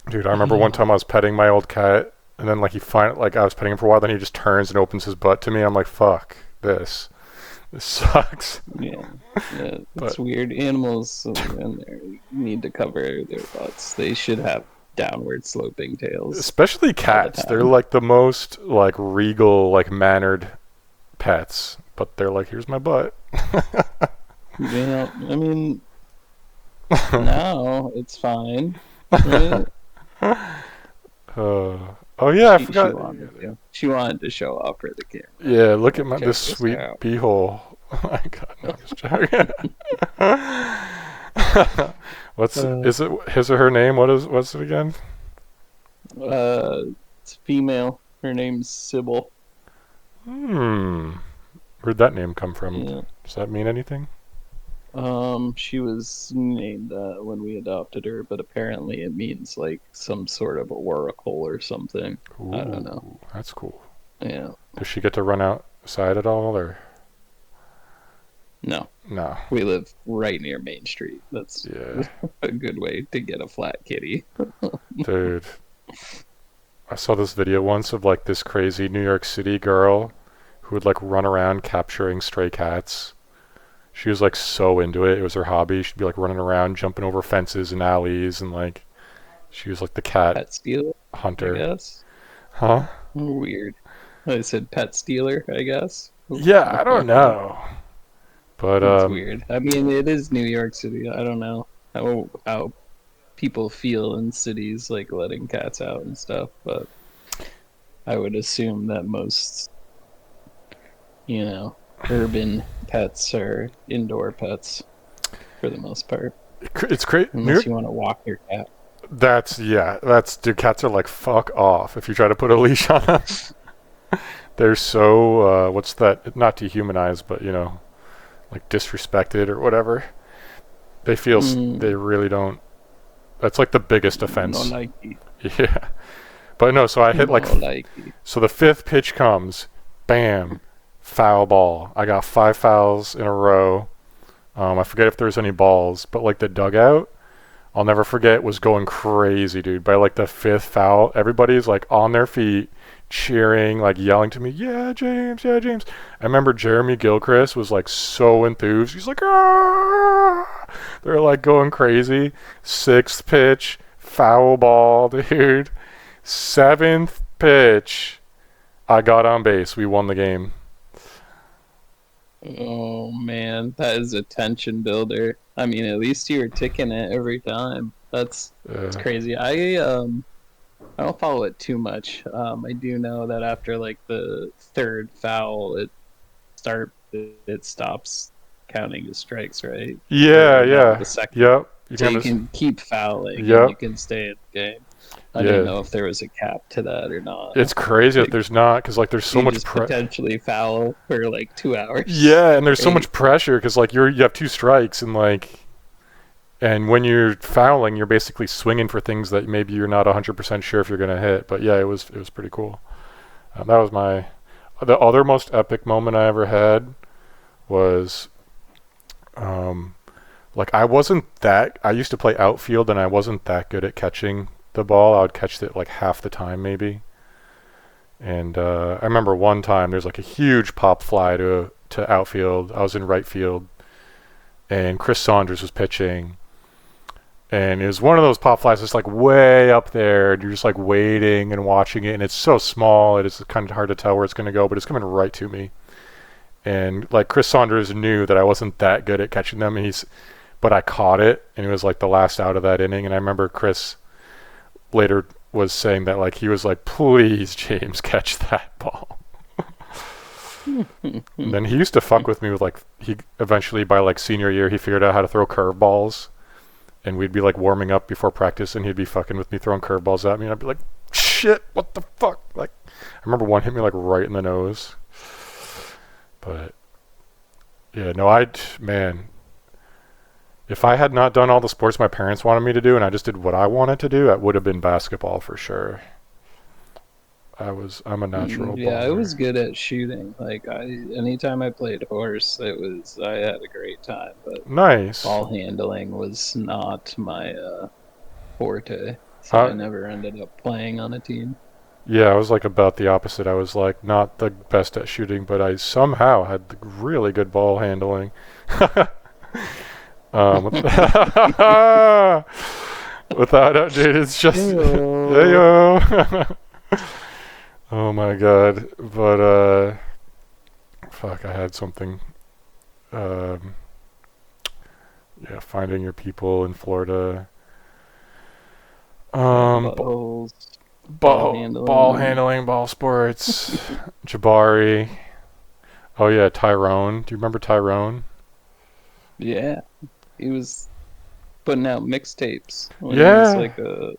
dude! I remember one time I was petting my old cat, and then like I was petting him for a while. Then he just turns and opens his butt to me. I'm like, fuck this. This sucks. Yeah, it's weird. Animals in there need to cover their butts. They should have downward sloping tails. Especially cats. They're like the most like regal, like mannered pets. But they're like, here's my butt. Yeah, I mean, now it's fine. Right? Oh yeah, I forgot. She wanted to show off for the camera. Yeah, look at this sweet beehole. Oh my god, no, I'm just joking. Is it his or her name? What's it again? It's female. Her name's Sybil. Where'd that name come from? Yeah. Does that mean anything? She was named when we adopted her, but apparently it means like some sort of oracle or something. Ooh, I don't know. That's cool. Yeah. Does she get to run outside at all, or? No. No. We live right near Main Street. That's a good way to get a flat kitty. Dude, I saw this video once of like this crazy New York City girl who would like run around capturing stray cats. She was like so into it. It was her hobby. She'd be like running around, jumping over fences and alleys, and like she was like the pet stealer hunter. I guess. Huh? Weird. I said pet stealer, I guess. Yeah, I don't know. But it's weird. I mean, it is New York City. I don't know how people feel in cities like letting cats out and stuff, but I would assume that most, urban pets are indoor pets for the most part. It's crazy. Unless you want to walk your cat. Dude, cats are like, fuck off if you try to put a leash on them. They're so, what's that? Not dehumanized, but, like disrespected or whatever. They feel, they really don't. That's like the biggest offense. No likey. Yeah. But no, so I hit so the fifth pitch comes, bam, foul ball. I got 5 fouls in a row. I forget if there's any balls, but like the dugout, I'll never forget, was going crazy, dude. By like the 5th foul, everybody's like on their feet, cheering, like yelling to me, yeah, James, yeah, James. I remember Jeremy Gilchrist was like so enthused. He's like, ah! They're like going crazy. 6th pitch, foul ball, dude. 7th pitch, I got on base. We won the game. Oh man, that is a tension builder. I mean, at least you were ticking it every time. That's crazy. I don't follow it too much. I do know that after like the 3rd foul, it stops counting as strikes, right? Yeah. The second, yep. You can keep fouling. Yep. And you can stay in the game. I didn't know if there was a cap to that or not. It's crazy if there's not, because like there's so much potentially foul for like 2 hours. Yeah, and there's so much pressure because like you have 2 strikes and when you're fouling, you're basically swinging for things that maybe you're not 100% sure if you're gonna hit. But yeah, it was pretty cool. That was the other most epic moment I ever had was like I used to play outfield and I wasn't that good at catching the ball. I would catch it like half the time maybe. And I remember one time there's like a huge pop fly to outfield. I was in right field and Chris Saunders was pitching. And it was one of those pop flies that's like way up there and you're just like waiting and watching it and it's so small it is kind of hard to tell where it's going to go, but it's coming right to me. And like Chris Saunders knew that I wasn't that good at catching them but I caught it and it was like the last out of that inning. And I remember Chris later was saying that like he was like, please James, catch that ball. And then he used to fuck with me with like he eventually by like senior year he figured out how to throw curveballs, and we'd be like warming up before practice, and he'd be fucking with me throwing curveballs at me, and I'd be like, shit, what the fuck? Like, I remember one hit me like right in the nose. But yeah, no, man, if I had not done all the sports my parents wanted me to do, and I just did what I wanted to do, it would have been basketball for sure. I'm a natural Yeah, I baller. was good at shooting. Like anytime I played horse, I had a great time. But Nice. ball handling was not my forte, so I Uh, never ended up playing on a team. yeah, I was like about the opposite. I was like not the best at shooting, but I somehow had the really good ball handling. With without it, dude, it's just yeah, Ew. yo. Oh my god. But fuck, I had something. Um, yeah, finding your people in Florida. Yeah, Um, b- buttholes, ball ball handling. handling, ball sports. Jabari. Oh yeah, Tyrone. Do you remember Tyrone? Yeah, he was putting out mixtapes when he was Yeah. like a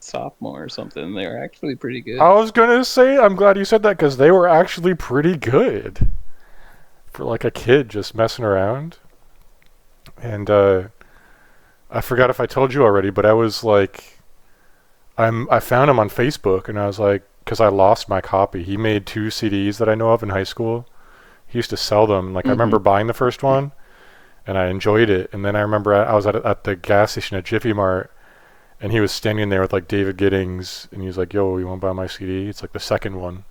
sophomore or something. They were actually pretty good. I was gonna say, I'm glad you said that because they were actually pretty good for like a kid just messing around. And I forgot if I told you already, but I was like, I found him on Facebook, and I was like, because I lost my copy. He made two CDs that I know of in high school. He used to sell them. Like I Hmm. remember buying the first one, and I enjoyed it. And then I remember I was at the gas station at Jiffy Mart, and he was standing there with like David Giddings, and he was like, "Yo, you want to buy my CD?" It's like the second one.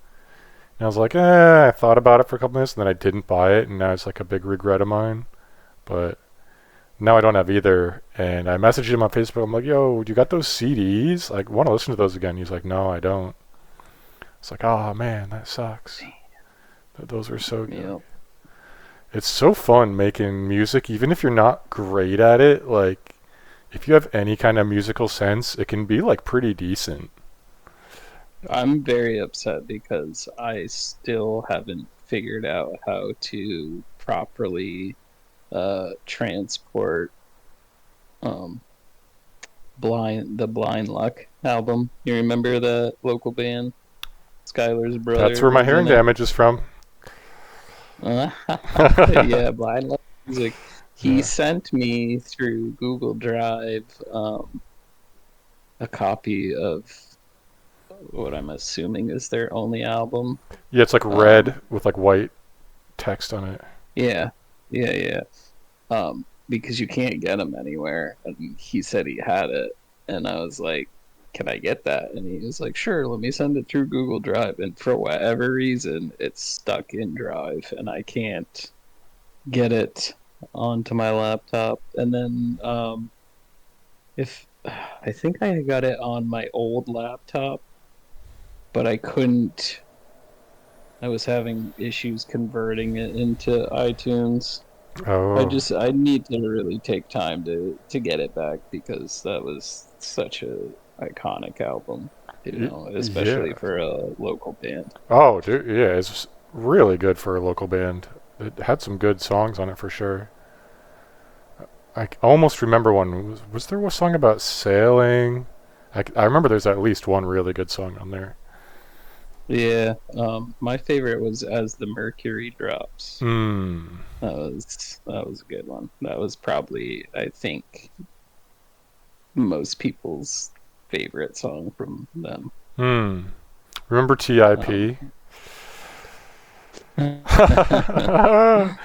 And I was like, I thought about it for a couple minutes, and then I didn't buy it, and now it's like a big regret of mine. But now I don't have either. And I messaged him on Facebook. I'm like, yo, you got those CDs? Like, want to listen to those again? He's like, no, I don't. It's like, oh man, that sucks. Those are so good. Yeah, It's so fun making music, even if you're not great at it. Like, if you have any kind of musical sense, it can be like pretty decent. I'm very upset because I still haven't figured out how to properly transport um the Blind Luck album. You remember the local band? Skylar's That's brother where my was hearing in it. damage is from. Yeah, Blind Luck music. He Yeah. sent me through Google Drive a copy of what I'm assuming is their only album. Yeah, it's like Um, red with like white text on it. yeah, yeah. Because you can't get them anywhere. And he said he had it, and I was like, "Can I get that?" And he was like, "Sure, let me send it through Google Drive." And for whatever reason, it's stuck in Drive, and I can't get it onto my laptop. And then if I think I got it on my old laptop, but I couldn't. I was having issues converting it into iTunes. Oh, I need to really take time to get it back because that was such a iconic album, especially yeah. for a local band. Oh, dude, yeah, it's really good for a local band. It had some good songs on it for sure. I almost remember one. Was there a song about sailing? I remember there's at least one really good song on there. Yeah, my favorite was As the Mercury Drops. Hmm. That was a good one. That was probably, I think, most people's favorite song from them. Hmm. Remember TIP? Um,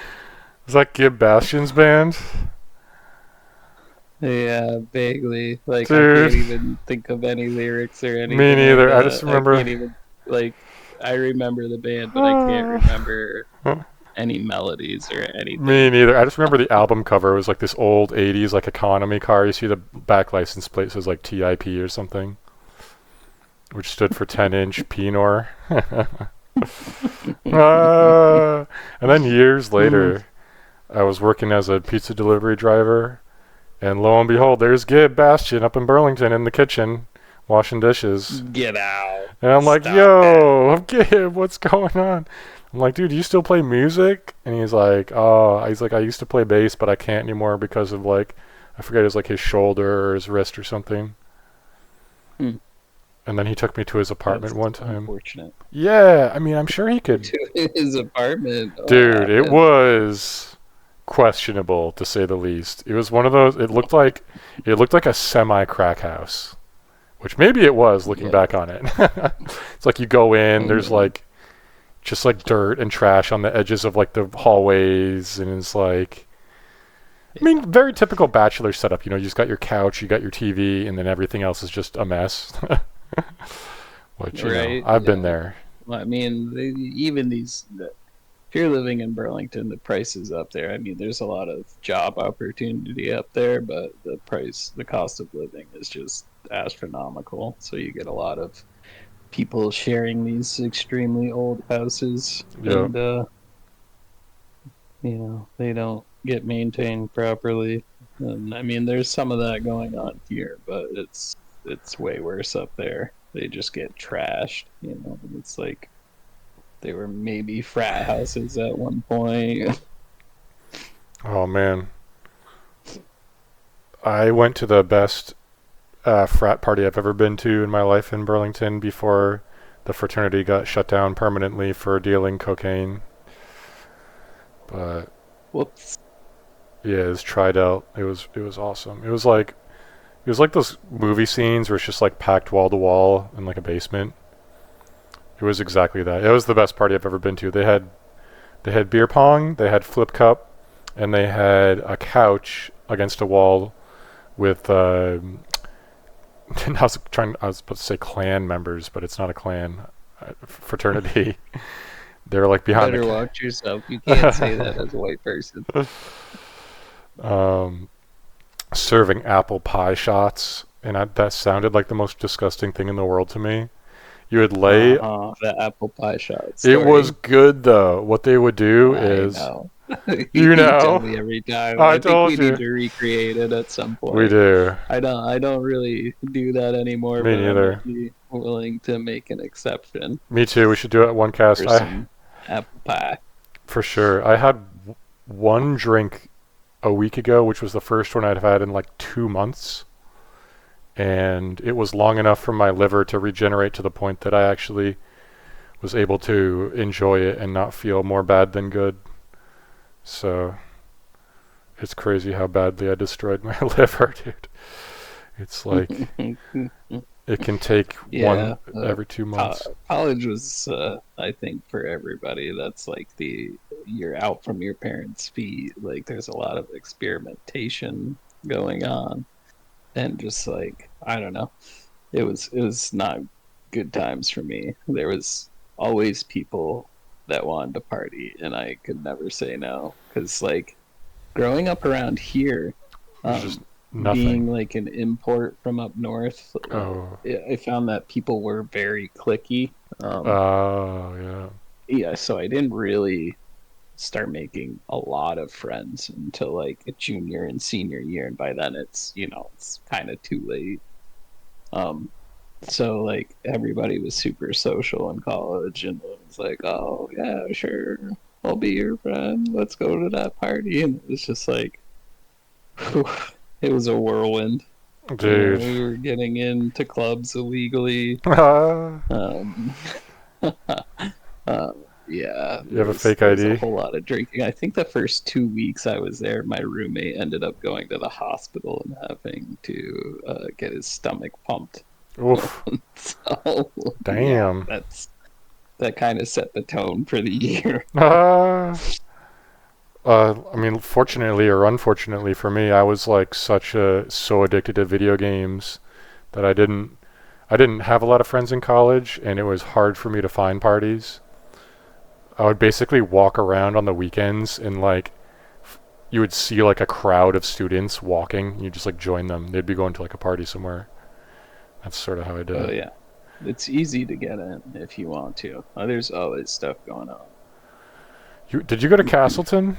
Was that Gib Bastion's band? Yeah, vaguely. Like I Dude, can't even think of any lyrics or me anything like neither. I just that. I remember. can't even like I remember the band, but I can't remember any melodies or Me anything. neither. I just remember the album cover. It was like this old 80s like economy car. You see the back license plate says like TIP or something, which stood for 10-inch Pinor. And then years Mm. later, I was working as a pizza delivery driver, and lo and behold, there's Gib Bastion up in Burlington in the kitchen, washing dishes. Get out. And I'm like, Stop it. yo, Gib, what's going on? I'm like, dude, do you still play music? And he's like, oh, he's like, I used to play bass, but I can't anymore because of like, I forget, it was like his shoulder or his wrist or something. Hmm. And then he took me to his apartment That's one time. unfortunate. Yeah, I mean, I'm sure he could. To his apartment. What Dude, it happened? was questionable to say the least. It was one of those. It looked like a semi crack house, which maybe it was looking Yeah. back on it. It's like you go in, Oh there's man. like just like dirt and trash on the edges of like the hallways, and it's like, I Yeah. mean, very typical bachelor setup. You just got your couch, you got your TV, and then everything else is just a mess. Which Right. I've been Yeah. there. Well, I mean, even these. If you're living in Burlington, the price is up there. I mean, there's a lot of job opportunity up there, but the cost of living is just astronomical. So you get a lot of people sharing these extremely old houses, Yeah. and they don't get maintained properly. And I mean, there's some of that going on here, but it's way worse up there. They just get trashed. It's like they were maybe frat houses at one point. Oh man, I went to the best frat party I've ever been to in my life in Burlington before the fraternity got shut down permanently for dealing cocaine. But Whoops. yeah, it was tried out. It was awesome. It was like those movie scenes where it's just like packed wall to wall in like a basement. It was exactly that. It was the best party I've ever been to. They had beer pong, they had flip cup, and they had a couch against a wall with I was about to say clan members, but it's not a clan, fraternity. They're like behind Better watch yourself. You can't say that as a white person. um, serving apple pie shots, and that sounded like the most disgusting thing in the world to me. You would lay. Uh-huh. The apple pie shot It was story. good though. What they would do I is, know. you You tell know, me every time. I I think we told need you. to recreate it at some We point. do. I don't really do that anymore, Me but I neither. might be willing to make an exception Me too. We should do it at one cast. for I some apple pie. For sure. I had one drink a week ago, which was the first one I'd had in like 2 months, and it was long enough for my liver to regenerate to the point that I actually was able to enjoy it and not feel more bad than good. So it's crazy how badly I destroyed my liver, dude. It's like it can take Yeah, one every 2 months. college was, I think, for everybody. That's like you're out from your parents' feet. Like, there's a lot of experimentation going on, and just like I don't know, it was not good times for me. There was always people that wanted to party, and I could never say no because like growing up around here, There's just um, being nothing. like an import from up north, Oh, I found that people were very clicky. oh yeah. Yeah, so I didn't really start making a lot of friends until like a junior and senior year, and by then it's kind of too late. Um, so like everybody was super social in college, and it was like, oh yeah, sure, I'll be your friend. Let's go to that party, and it was just like, whew, it was a whirlwind. Dude. We were getting into clubs illegally. You Um, yeah, have there a was fake there was a ID? whole lot of drinking. I think the first 2 weeks I was there, my roommate ended up going to the hospital and having to get his stomach pumped. Oof. So yeah, Damn. that kind of set the tone for the year. Uh, I mean, fortunately or unfortunately for me, I was like so addicted to video games that I didn't have a lot of friends in college, and it was hard for me to find parties. I would basically walk around on the weekends and like you would see like a crowd of students walking. You just like join them. They'd be going to like a party somewhere. That's sort of how I did Oh it. yeah, it's easy to get in if you want to. There's always stuff going on. Did you go to Castleton?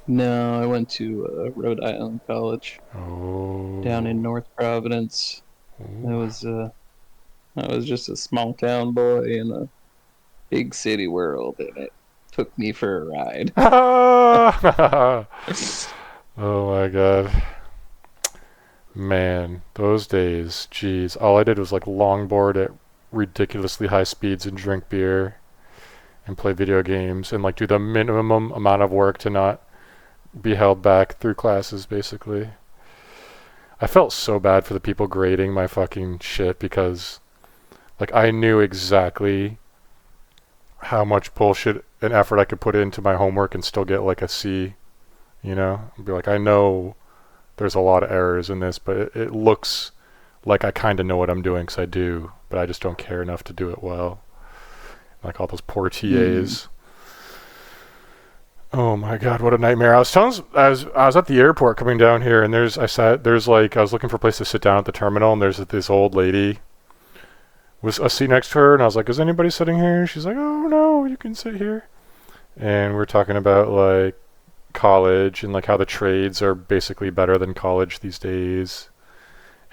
No, I went to Rhode Island College down in Oh. North Providence. I Ooh. was I was just a small town boy in a big city world, and it took me for a ride. oh my god. Man, those days, jeez. All I did was like longboard at ridiculously high speeds and drink beer and play video games and like do the minimum amount of work to not be held back through classes basically. I felt so bad for the people grading my fucking shit because like I knew exactly how much bullshit and effort I could put into my homework and still get like a C, you know? I'd be like, I know there's a lot of errors in this, but it looks like I kind of know what I'm doing because I do, but I just don't care enough to do it well. Like all those poor Mm. TAs. Oh my god, what a nightmare! I was at the airport coming down here, and there's like I was looking for a place to sit down at the terminal, and there's this old lady with a seat next to her, and I was like, "Is anybody sitting here?" She's like, "Oh no, you can sit here." And we're talking about like college and like how the trades are basically better than college these days,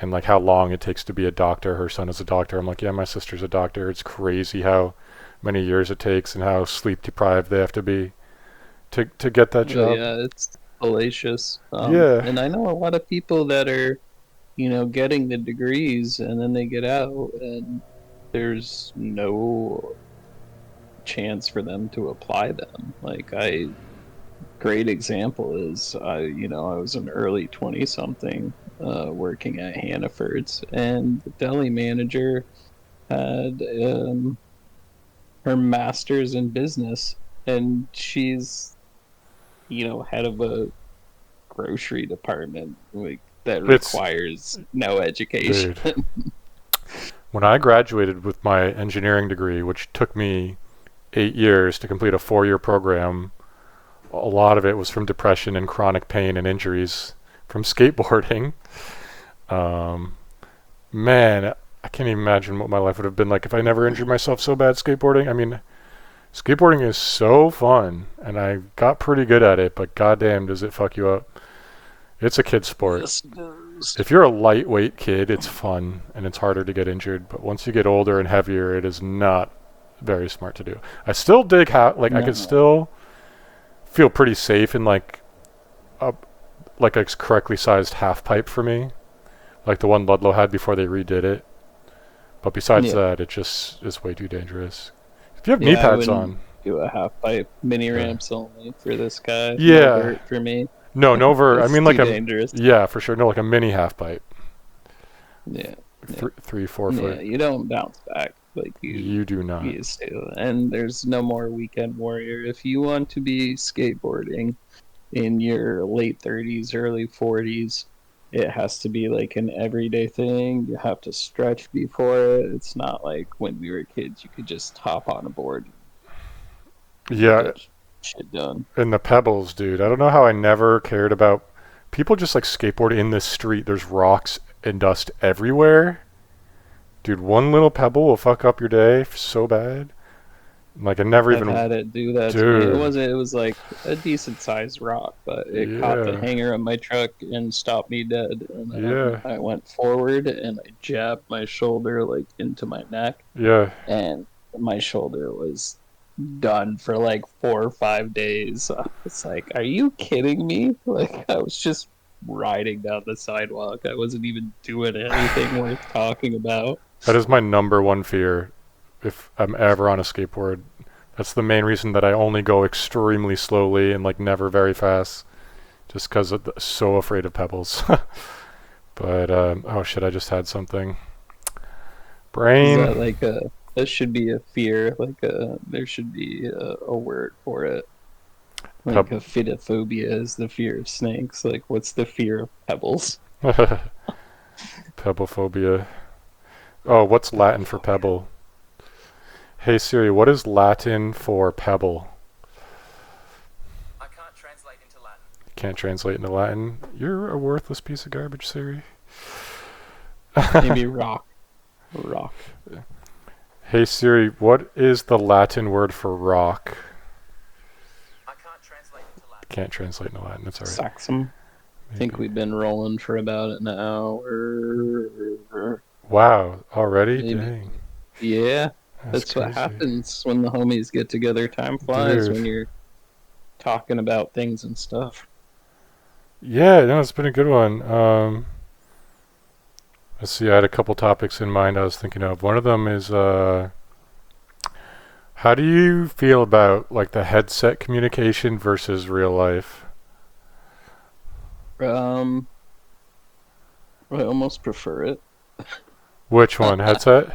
and like how long it takes to be a doctor. Her son is a doctor. I'm like, yeah, my sister's a doctor. It's crazy how many years it takes and how sleep deprived they have to be to get that But job. yeah, it's fallacious. Yeah, And I know a lot of people that are, getting the degrees and then they get out and there's no chance for them to apply them. Great example is I was an early 20 something working at Hannaford's, and the deli manager had her master's in business, and she's head of a grocery department like that it's requires no education. dude. When I graduated with my engineering degree, which took me 8 years to complete a 4 year program, a lot of it was from depression and chronic pain and injuries from skateboarding. Um, man, I can't even imagine what my life would have been like if I never injured myself so bad skateboarding. I mean, skateboarding is so fun, and I got pretty good at it, but goddamn, does it fuck you up. It's a kid sport. Yes, it does. If you're a lightweight kid, it's fun, and it's harder to get injured, but once you get older and heavier, it is not very smart to do. I still dig how, like, I could No, still feel pretty safe in, a, like a correctly sized half pipe for me, like the one Ludlow had before they redid it. But besides yeah, that, it just is way too dangerous. If you have knee yeah, I pads wouldn't on, do a half pipe mini yeah. ramps only for this guy. No Yeah. vert for me. No, no I It's mean, too dangerous. yeah, for sure. No, like a mini half pipe. Yeah, yeah, Three, 4 foot. yeah. You don't bounce back like you You do not. used to, and there's no more weekend warrior. If you want to be skateboarding in your late 30s, early 40s, it has to be like an everyday thing. You have to stretch before it. It's not like when we were kids, you could just hop on a board and Yeah, get shit done. and the pebbles, dude. I don't know how I never cared about people just like skateboard in the street. There's rocks and dust everywhere. Dude, one little pebble will fuck up your day so bad. Like I never I've even had it do that to me. dude. It was like a decent sized rock, but it caught the Yeah. hanger of my truck and stopped me dead. And then Yeah. I went forward and I jabbed my shoulder like into my neck, Yeah. and my shoulder was done for like 4 or 5 days. I was like, "Are you kidding me?" Like I was just riding down the sidewalk. I wasn't even doing anything worth talking about. That is my number one fear if I'm ever on a skateboard. That's the main reason that I only go extremely slowly and like never very fast. Just because I'm so afraid of pebbles. But oh shit, I just had something. Is Brain. that like a that should be a fear? Like there should be a word for it. Like a Peb- phytophobia is the fear of snakes. Like what's the fear of pebbles? Pebble Oh, what's Latin for Pebble. pebble? Hey Siri, what is Latin for pebble? I can't translate into Latin. Can't translate into Latin. You're a worthless piece of garbage, Siri. Maybe rock. Rock. Hey Siri, what is the Latin word for rock? I can't translate into Latin. Can't translate into Latin. That's alright. Saxum. I think Maybe. we've been rolling for about an hour. Wow, already? Maybe. Dang. Yeah. That's That's what crazy. happens when the homies get together. Time flies Dude. when you're talking about things and stuff. Yeah, no, it's been a good one. Let's see, I had a couple topics in mind I was thinking of. One of them is how do you feel about like the headset communication versus real life? Um, I almost prefer it. Which one? Headset?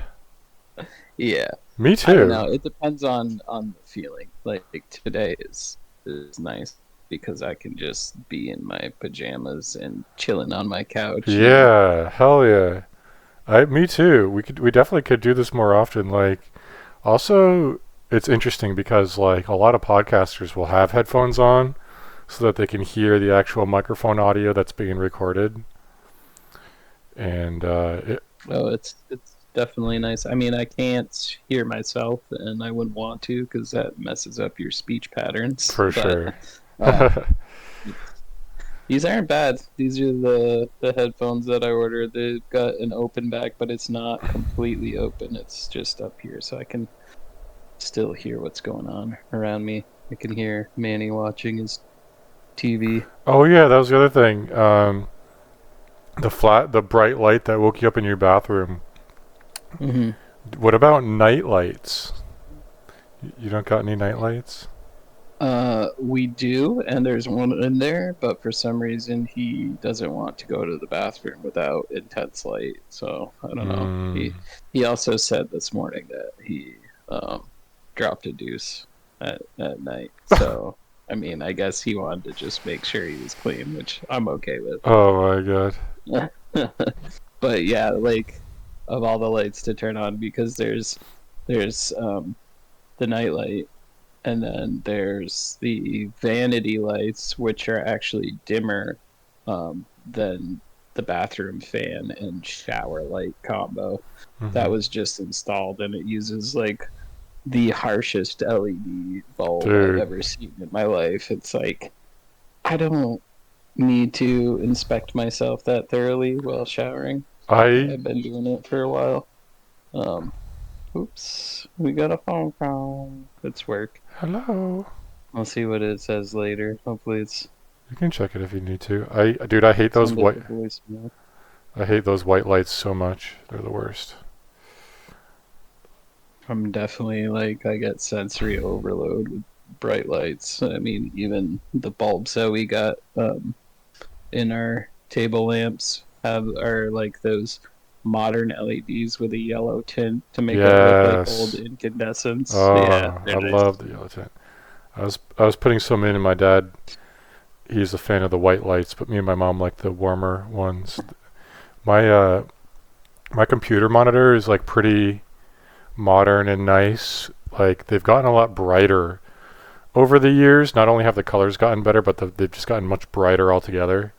Yeah, Me I don't too. know. It depends on the feeling. Like today is nice because I can just be in my pajamas and chilling on my couch. Yeah, hell yeah. Me too. We definitely could do this more often. Like, also, it's interesting because like a lot of podcasters will have headphones on so that they can hear the actual microphone audio that's being recorded. And Oh, it's definitely nice. I mean, I can't hear myself, and I wouldn't want to because that messes up your speech patterns. for But sure. um, these aren't bad. These are the headphones that I ordered. They've got an open back, but it's not completely open. It's just up here, so I can still hear what's going on around me. I can hear Manny watching his TV. Oh yeah, that was the other thing. The bright light that woke you up in your bathroom. Hmm. What about night lights? You don't got any night lights? We do, and there's one in there, but for some reason he doesn't want to go to the bathroom without intense light. So I don't know. Mm. He also said this morning that he um dropped a deuce at night. So I mean, I guess he wanted to just make sure he was clean, which I'm okay with. Oh my god. But yeah, like of all the lights to turn on because there's the nightlight and then there's the vanity lights, which are actually dimmer than the bathroom fan and shower light combo. That Hmm. was just installed, and it uses like the harshest LED bulb I've Dude, ever seen in my life. It's like I don't need to inspect myself that thoroughly while showering. I I've been doing it for a while. Um, oops, we got a phone call. It's work. hello. I'll see what it says later. Hopefully, it's You can check it if you need to. Dude, I hate those send it white. to voicemail. I hate those white lights so much. They're the worst. I'm definitely like I get sensory overload with bright lights. I mean, even the bulbs that we got in our table lamps have are like those modern LEDs with a yellow tint to make it look like old Yes. incandescents. Yeah, Oh, they're I nice. love the yellow tint. I was putting some in, and my dad, he's a fan of the white lights, but me and my mom like the warmer ones. My my computer monitor is like pretty modern and nice. Like they've gotten a lot brighter over the years. Not only have the colors gotten better, but they've just gotten much brighter altogether.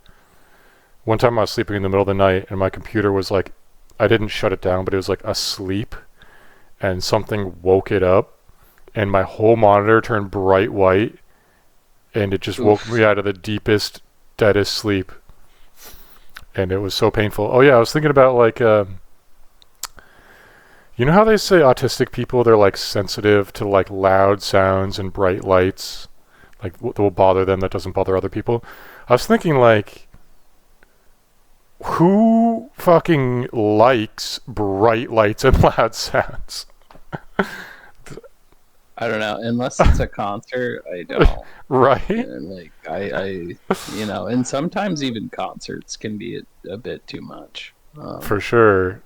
One time I was sleeping in the middle of the night and my computer was like, I didn't shut it down, but it was like asleep, and something woke it up, and my whole monitor turned bright white, and it just woke me Oof. out of the deepest, deadest sleep, and it was so painful. Oh yeah, I was thinking about like, you know how they say autistic people, they're like sensitive to like loud sounds and bright lights, like what will bother them that doesn't bother other people. I was thinking like, who fucking likes bright lights and loud sounds? I don't know. Unless it's a concert, I don't. Right? And like and sometimes even concerts can be a bit too much. For sure.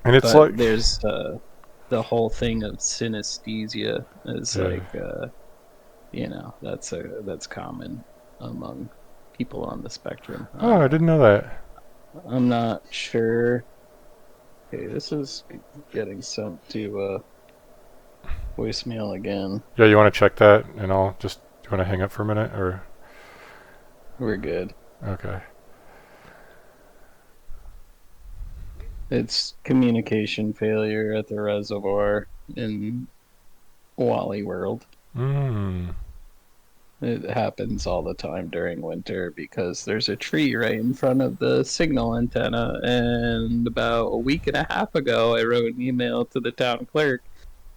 And it's But like, there's the whole thing of synesthesia is yeah. like that's common among people on the spectrum. Oh, I didn't know that. I'm not sure. Okay, this is getting sent to voicemail again. Yeah, you want to check that, and I'll just. You want to hang up for a minute, or We're good. okay? It's communication failure at the reservoir in Wally World. Hmm. It happens all the time during winter because there's a tree right in front of the signal antenna. And about a week and a half ago, I wrote an email to the town clerk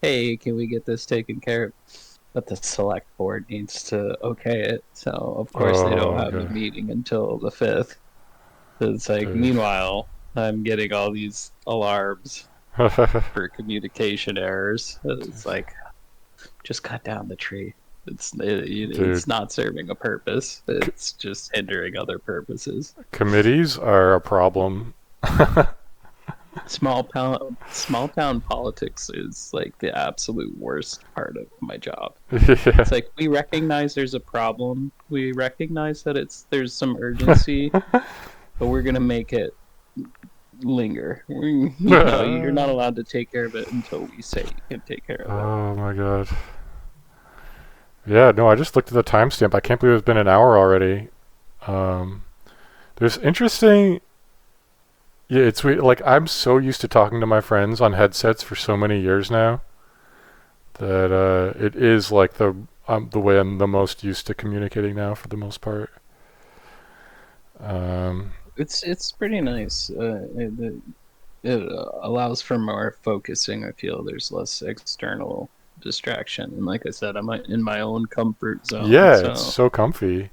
hey, can we get this taken care of? But the select board needs to okay it. So of course they don't Oh, have a okay. meeting until the 5th. It's like, Dude. meanwhile, I'm getting all these alarms for communication errors. It's like, just cut down the tree. Dude, It's not serving a purpose. It's just hindering other purposes. committees are a problem. Small town politics is like the absolute worst part of my job. Yeah. It's like, we recognize there's a problem. We recognize that there's some urgency, but we're gonna make it linger. You're not allowed to take care of it until we say you can take care of it. Oh my god. Yeah, no, I just looked at the timestamp. I can't believe it's been an hour already. Um, there's interesting. Yeah, it's weird. Like, I'm so used to talking to my friends on headsets for so many years now that it is like the way I'm the most used to communicating now for the most part. Um, It's pretty nice. It allows for more focusing. I feel there's less external distraction, and like I said, I'm in my own comfort zone. yeah, it's So so comfy,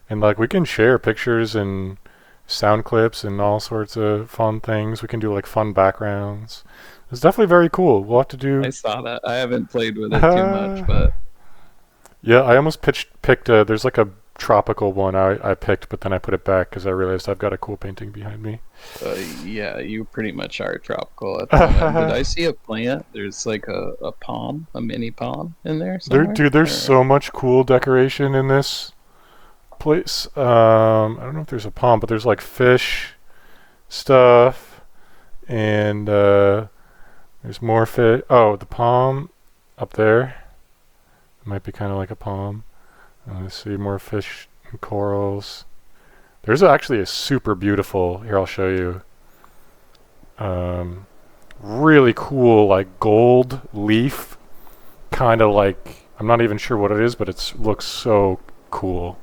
and like we can share pictures and sound clips and all sorts of fun things. We can do like fun backgrounds. It's definitely very cool. We'll have to I do. saw that. I haven't played with it too much, but Yeah, I almost picked a. There's like a tropical one I picked, but then I put it back because I realized I've got a cool painting behind me. yeah, you pretty much are tropical at the moment. Did I see a plant? There's like a palm, a mini palm in there somewhere. Dude, there's Or, so much cool decoration in this place. I don't know if there's a pond, but there's like fish stuff, and there's more fish. Oh, the palm up there. It might be kind of like a palm. Let's see, more fish and corals. There's actually a super beautiful. Here, I'll show you. Um, really cool, like gold leaf, kind of like I'm not even sure what it is, but it looks so cool.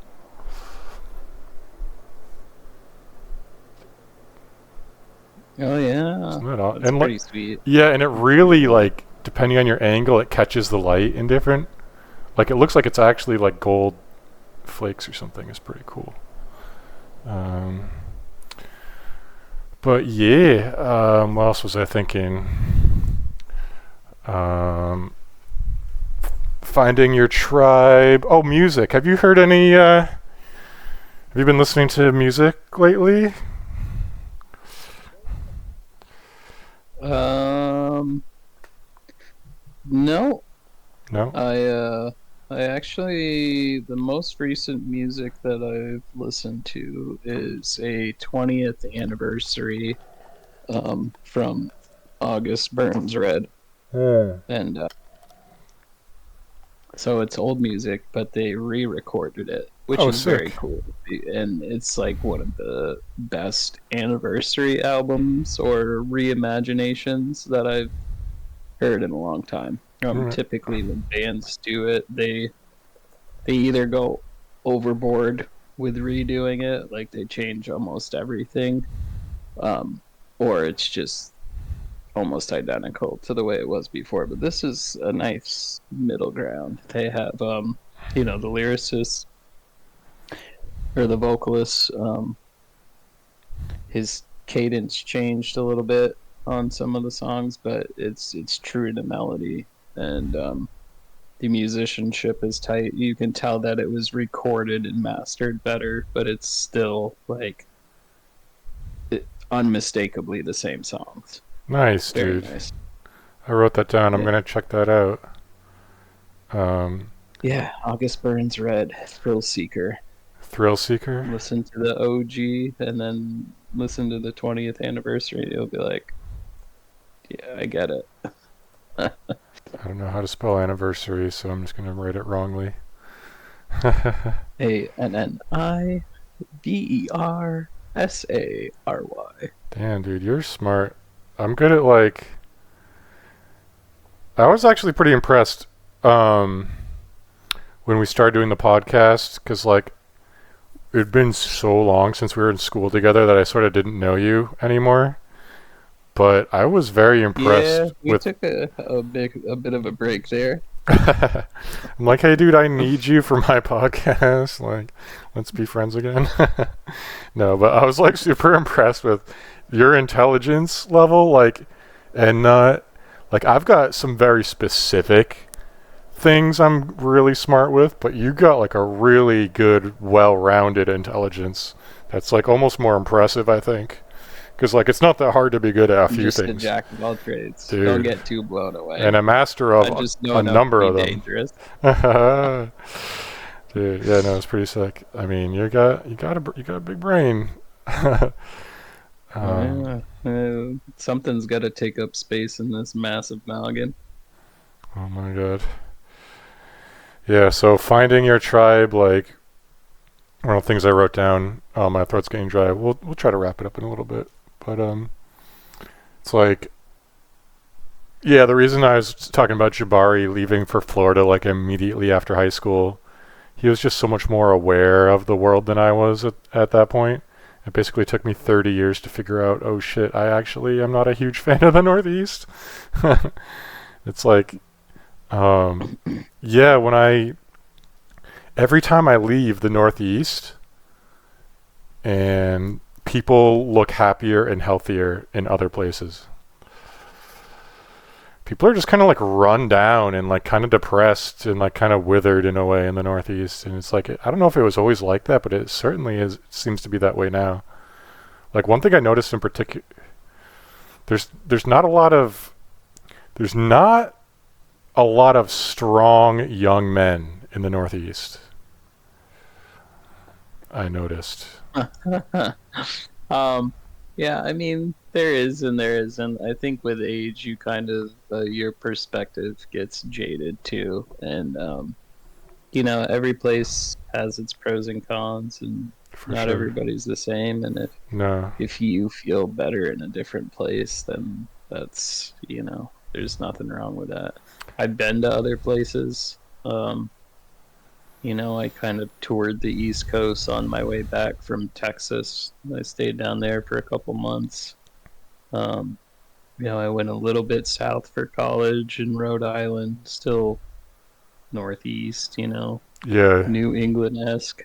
oh yeah, Isn't that all? that's And pretty like, sweet. yeah, and it really like depending on your angle, it catches the light in different. Like it looks like it's actually like gold flakes or something. It's pretty cool. Um, but yeah, what else was I thinking? Um, finding your tribe. Oh, music. Have you heard any? Have you been listening to music lately? Um, no, No. I actually, the most recent music that I've listened to is a 20th anniversary from August Burns Red, and so it's old music, but they re-recorded it, which Oh, is very sick. cool. And it's like one of the best anniversary albums or reimaginations that I've heard in a long time. Mm. Typically, when bands do it, they either go overboard with redoing it, like they change almost everything, um, or it's just almost identical to the way it was before. But this is a nice middle ground. They have, the lyricist or the vocalist, his cadence changed a little bit on some of the songs, but it's true to melody, and the musicianship is tight. You can tell that it was recorded and mastered better, but it's still like unmistakably the same songs. Nice, Very dude. nice. I wrote that down. I'm Yeah, gonna check that out. Um, yeah. August Burns Red, Thrill Seeker. Thrill Seeker. Listen to the OG and then listen to the 20th anniversary. You'll be like, yeah, I get it. I don't know how to spell anniversary, so I'm just gonna write it wrongly. ANNIVERSARY. Damn, dude, you're smart. I'm good at like. I was actually pretty impressed when we started doing the podcast because like it'd been so long since we were in school together that I sort of didn't know you anymore. but I was very Yeah, impressed we with. took a bit of a break there. I'm like, hey, dude, I need you for my podcast. Like, let's be friends again. No, but I was like super impressed with your intelligence level. Like, and like I've got some very specific things I'm really smart with, but you got like a really good, well-rounded intelligence. That's like almost more impressive, I think. Because like it's not that hard to be good at a I'm few just a things, jack of all trades. Don't dude, get too blown and away. a master of I just know a enough to number be of them. dangerous. Dude, yeah, no, it's pretty sick. I mean, you got a big brain. um, Yeah, something's got to take up space in this massive noggin. oh my god. Yeah, so finding your tribe, like one of the things I wrote down. Oh, my throat's getting dry. We'll try to wrap it up in a little bit, but it's like, yeah, the reason I was talking about Jabari leaving for Florida like immediately after high school, he was just so much more aware of the world than I was at that point. It basically took me 30 years to figure out, oh shit, I actually am not a huge fan of the Northeast. It's like, um, yeah, every time I leave the Northeast, and people look happier and healthier in other places. People are just kind of like run down and like kind of depressed and like kind of withered in a way in the Northeast. And it's like, I don't know if it was always like that, but it certainly is. It seems to be that way now. Like one thing I noticed in particular, there's not there's not a lot of strong young men in the Northeast. I noticed. um, yeah, I mean, there is and there isn't. I think with age, you kind of your perspective gets jaded too, and every place has its pros and cons, and For not sure. everybody's the same. And No. if you feel better in a different place, then that's there's nothing wrong with that. I've been to other places. I kind of toured the East Coast on my way back from Texas. I stayed down there for a couple months. Um, I went a little bit south for college in Rhode Island, still Northeast, Yeah. New England-esque.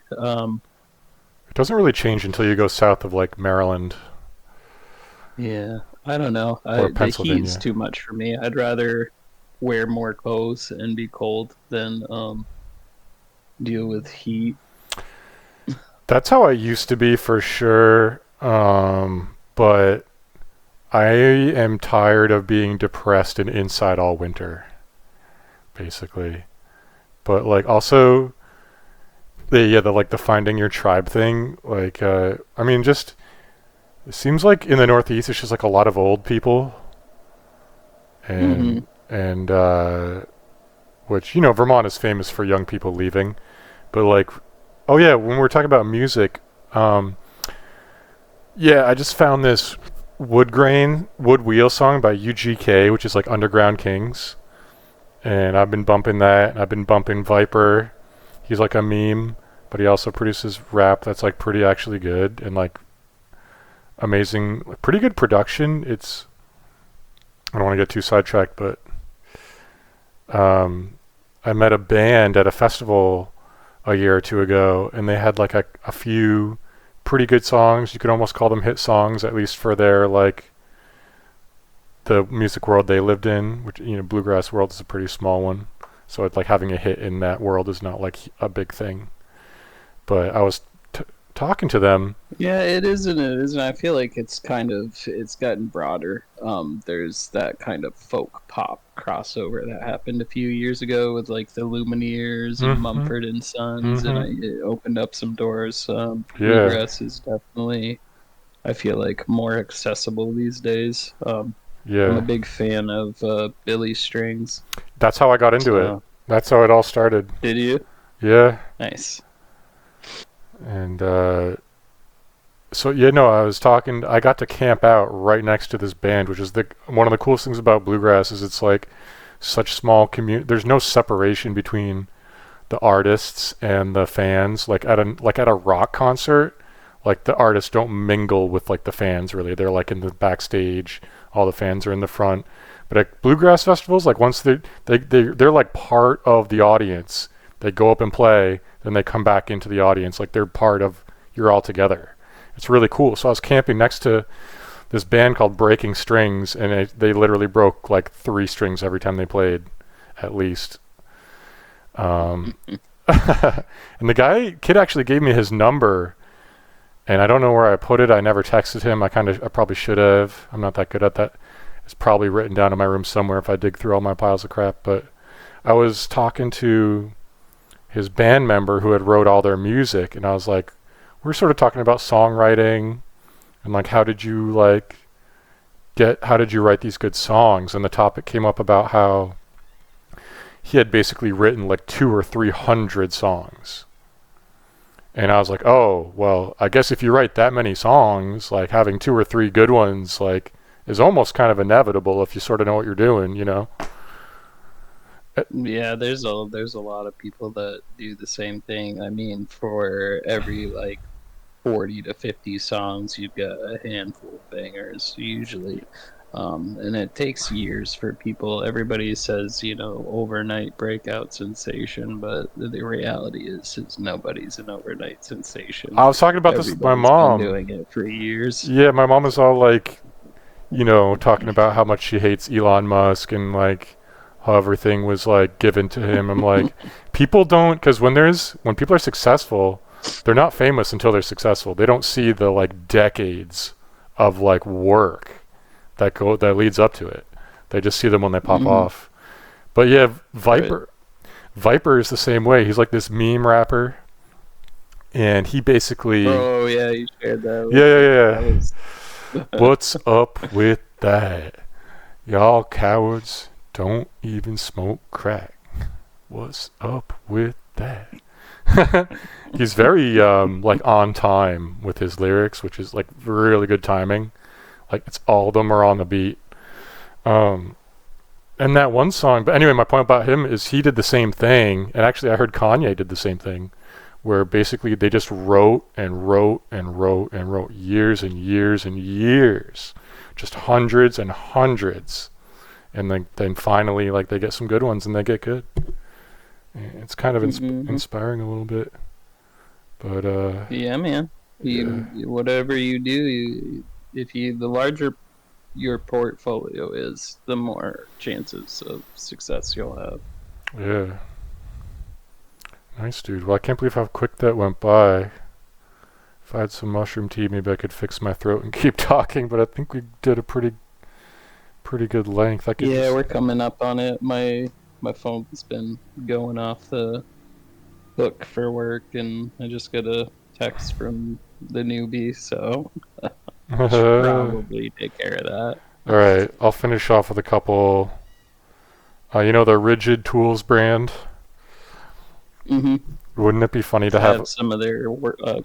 It doesn't really change until you go south of like Maryland Yeah, I don't know. or The heat's Pennsylvania. too much for me. I'd rather wear more clothes and be cold than deal with heat. That's how I used to be for sure. But I am tired of being depressed and inside all winter, basically. But like also the finding your tribe thing. Like I mean, just it seems like in the Northeast it's just like a lot of old people, Mm-hmm. and which Vermont is famous for young people leaving, but like, oh yeah, when we're talking about music, yeah, I just found this Wood Wheel song by UGK, which is like Underground Kings, and I've been bumping that. And I've been bumping Viper. He's like a meme, but he also produces rap that's like pretty actually good and like amazing, like, pretty good production. I don't want to get too sidetracked, but I met a band at a festival a year or two ago, and they had like a few pretty good songs. You could almost call them hit songs, at least for their like the music world they lived in, which bluegrass world is a pretty small one. So it's like having a hit in that world is not like a big thing. But I was talking to them. Yeah, it is and it isn't. I feel like it's gotten broader. There's that kind of folk pop crossover that happened a few years ago with like the Lumineers and Mm-hmm. Mumford and Sons, and Mm-hmm. it opened up some doors. Yeah. Bluegrass is definitely, I feel like, more accessible these days. I'm a Yeah. big fan of Billy Strings. That's how I got into it. So, That's how it all started. did you? Yeah. Nice. And so yeah, no, I got to camp out right next to this band, which is one of the coolest things about bluegrass is it's like such small community. There's no separation between the artists and the fans. Like at a rock concert, like the artists don't mingle with like the fans really. They're like in the backstage all the fans are in the front. But at bluegrass festivals, like once they're like part of the audience. They go up and play, then they come back into the audience. Like they're part of, you're all together. It's really cool. So I was camping next to this band called Breaking Strings, and they literally broke like 3 strings every time they played, at least. And the kid actually gave me his number, and I don't know where I put it. I never texted him. I probably should have. I'm not that good at that. It's probably written down in my room somewhere if I dig through all my piles of crap. But I was talking to his band member who had wrote all their music, and I was like, we're sort of talking about songwriting and like how did you write these good songs? And the topic came up about how he had basically written like 200 or 300 songs. And I was like, oh, well, I guess if you write that many songs, like having 2 or 3 good ones like is almost kind of inevitable if you sort of know what you're doing, you know? Yeah, there's a lot of people that do the same thing. I mean, for every like 40 to 50 songs, you've got a handful of bangers usually. And it takes years for people. Everybody says, overnight breakout sensation, but the reality is nobody's an overnight sensation. I was talking about this with my mom. Been doing it for years. Yeah, my mom is all like, talking about how much she hates Elon Musk and like how everything was like given to him. I'm like, people don't, because when people are successful, they're not famous until they're successful. They don't see the like decades of like work that leads up to it. They just see them when they pop off. But yeah, Viper is the same way. He's like this meme rapper, and he basically. Oh yeah, you shared that. Yeah. What's up with that? Y'all cowards don't even smoke crack. What's up with that? He's very like on time with his lyrics, which is like really good timing. Like it's all of them are on the beat. And that one song, but anyway, my point about him is he did the same thing, and actually I heard Kanye did the same thing, where basically they just wrote and wrote and wrote and wrote years and years and years, just hundreds and hundreds, and then finally like they get some good ones and they get good. It's kind of inspiring a little bit, but yeah, man. Whatever you do, the larger your portfolio is, the more chances of success you'll have. Yeah. Nice, dude. Well, I can't believe how quick that went by. If I had some mushroom tea, maybe I could fix my throat and keep talking, but I think we did a pretty good length. We're coming up on it. My phone's been going off the hook for work, and I just got a text from the newbie, so I should probably take care of that. All right, I'll finish off with a couple. The Rigid Tools brand. Mm-hmm. Wouldn't it be funny to have some of their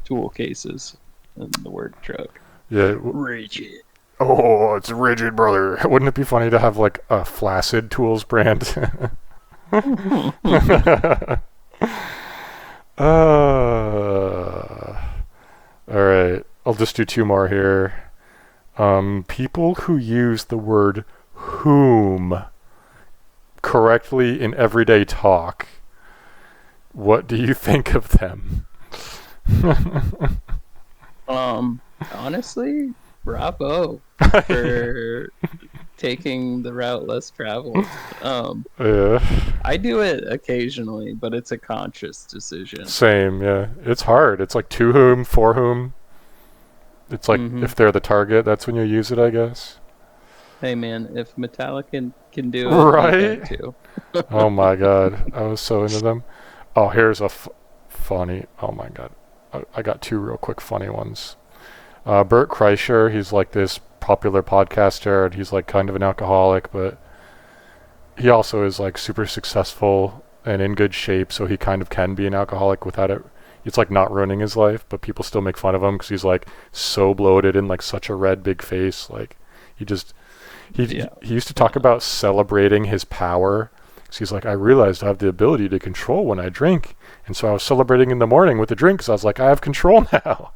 tool cases in the work truck? Yeah. Rigid. Oh, it's rigid, brother. Wouldn't it be funny to have like a Flaccid Tools brand? All right, I'll just do 2 more here. People who use the word whom correctly in everyday talk, what do you think of them? Honestly, bravo for taking the route less traveled. I do it occasionally, but it's a conscious decision. Same, yeah. It's hard. It's like to whom, for whom. It's like if they're the target, that's when you use it, I guess. Hey man, if Metallica can do it, right? Too. Oh my god, I was so into them. Oh, here's a funny. Oh my god, I got 2 real quick funny ones. Bert Kreischer, he's like this popular podcaster, and he's like kind of an alcoholic, but he also is like super successful and in good shape, so he kind of can be an alcoholic without it. It's like not ruining his life, but people still make fun of him because he's like so bloated and like such a red big face. Like he used to talk about celebrating his power. So he's like, I realized I have the ability to control when I drink, and so I was celebrating in the morning with the drink because I was like, I have control now.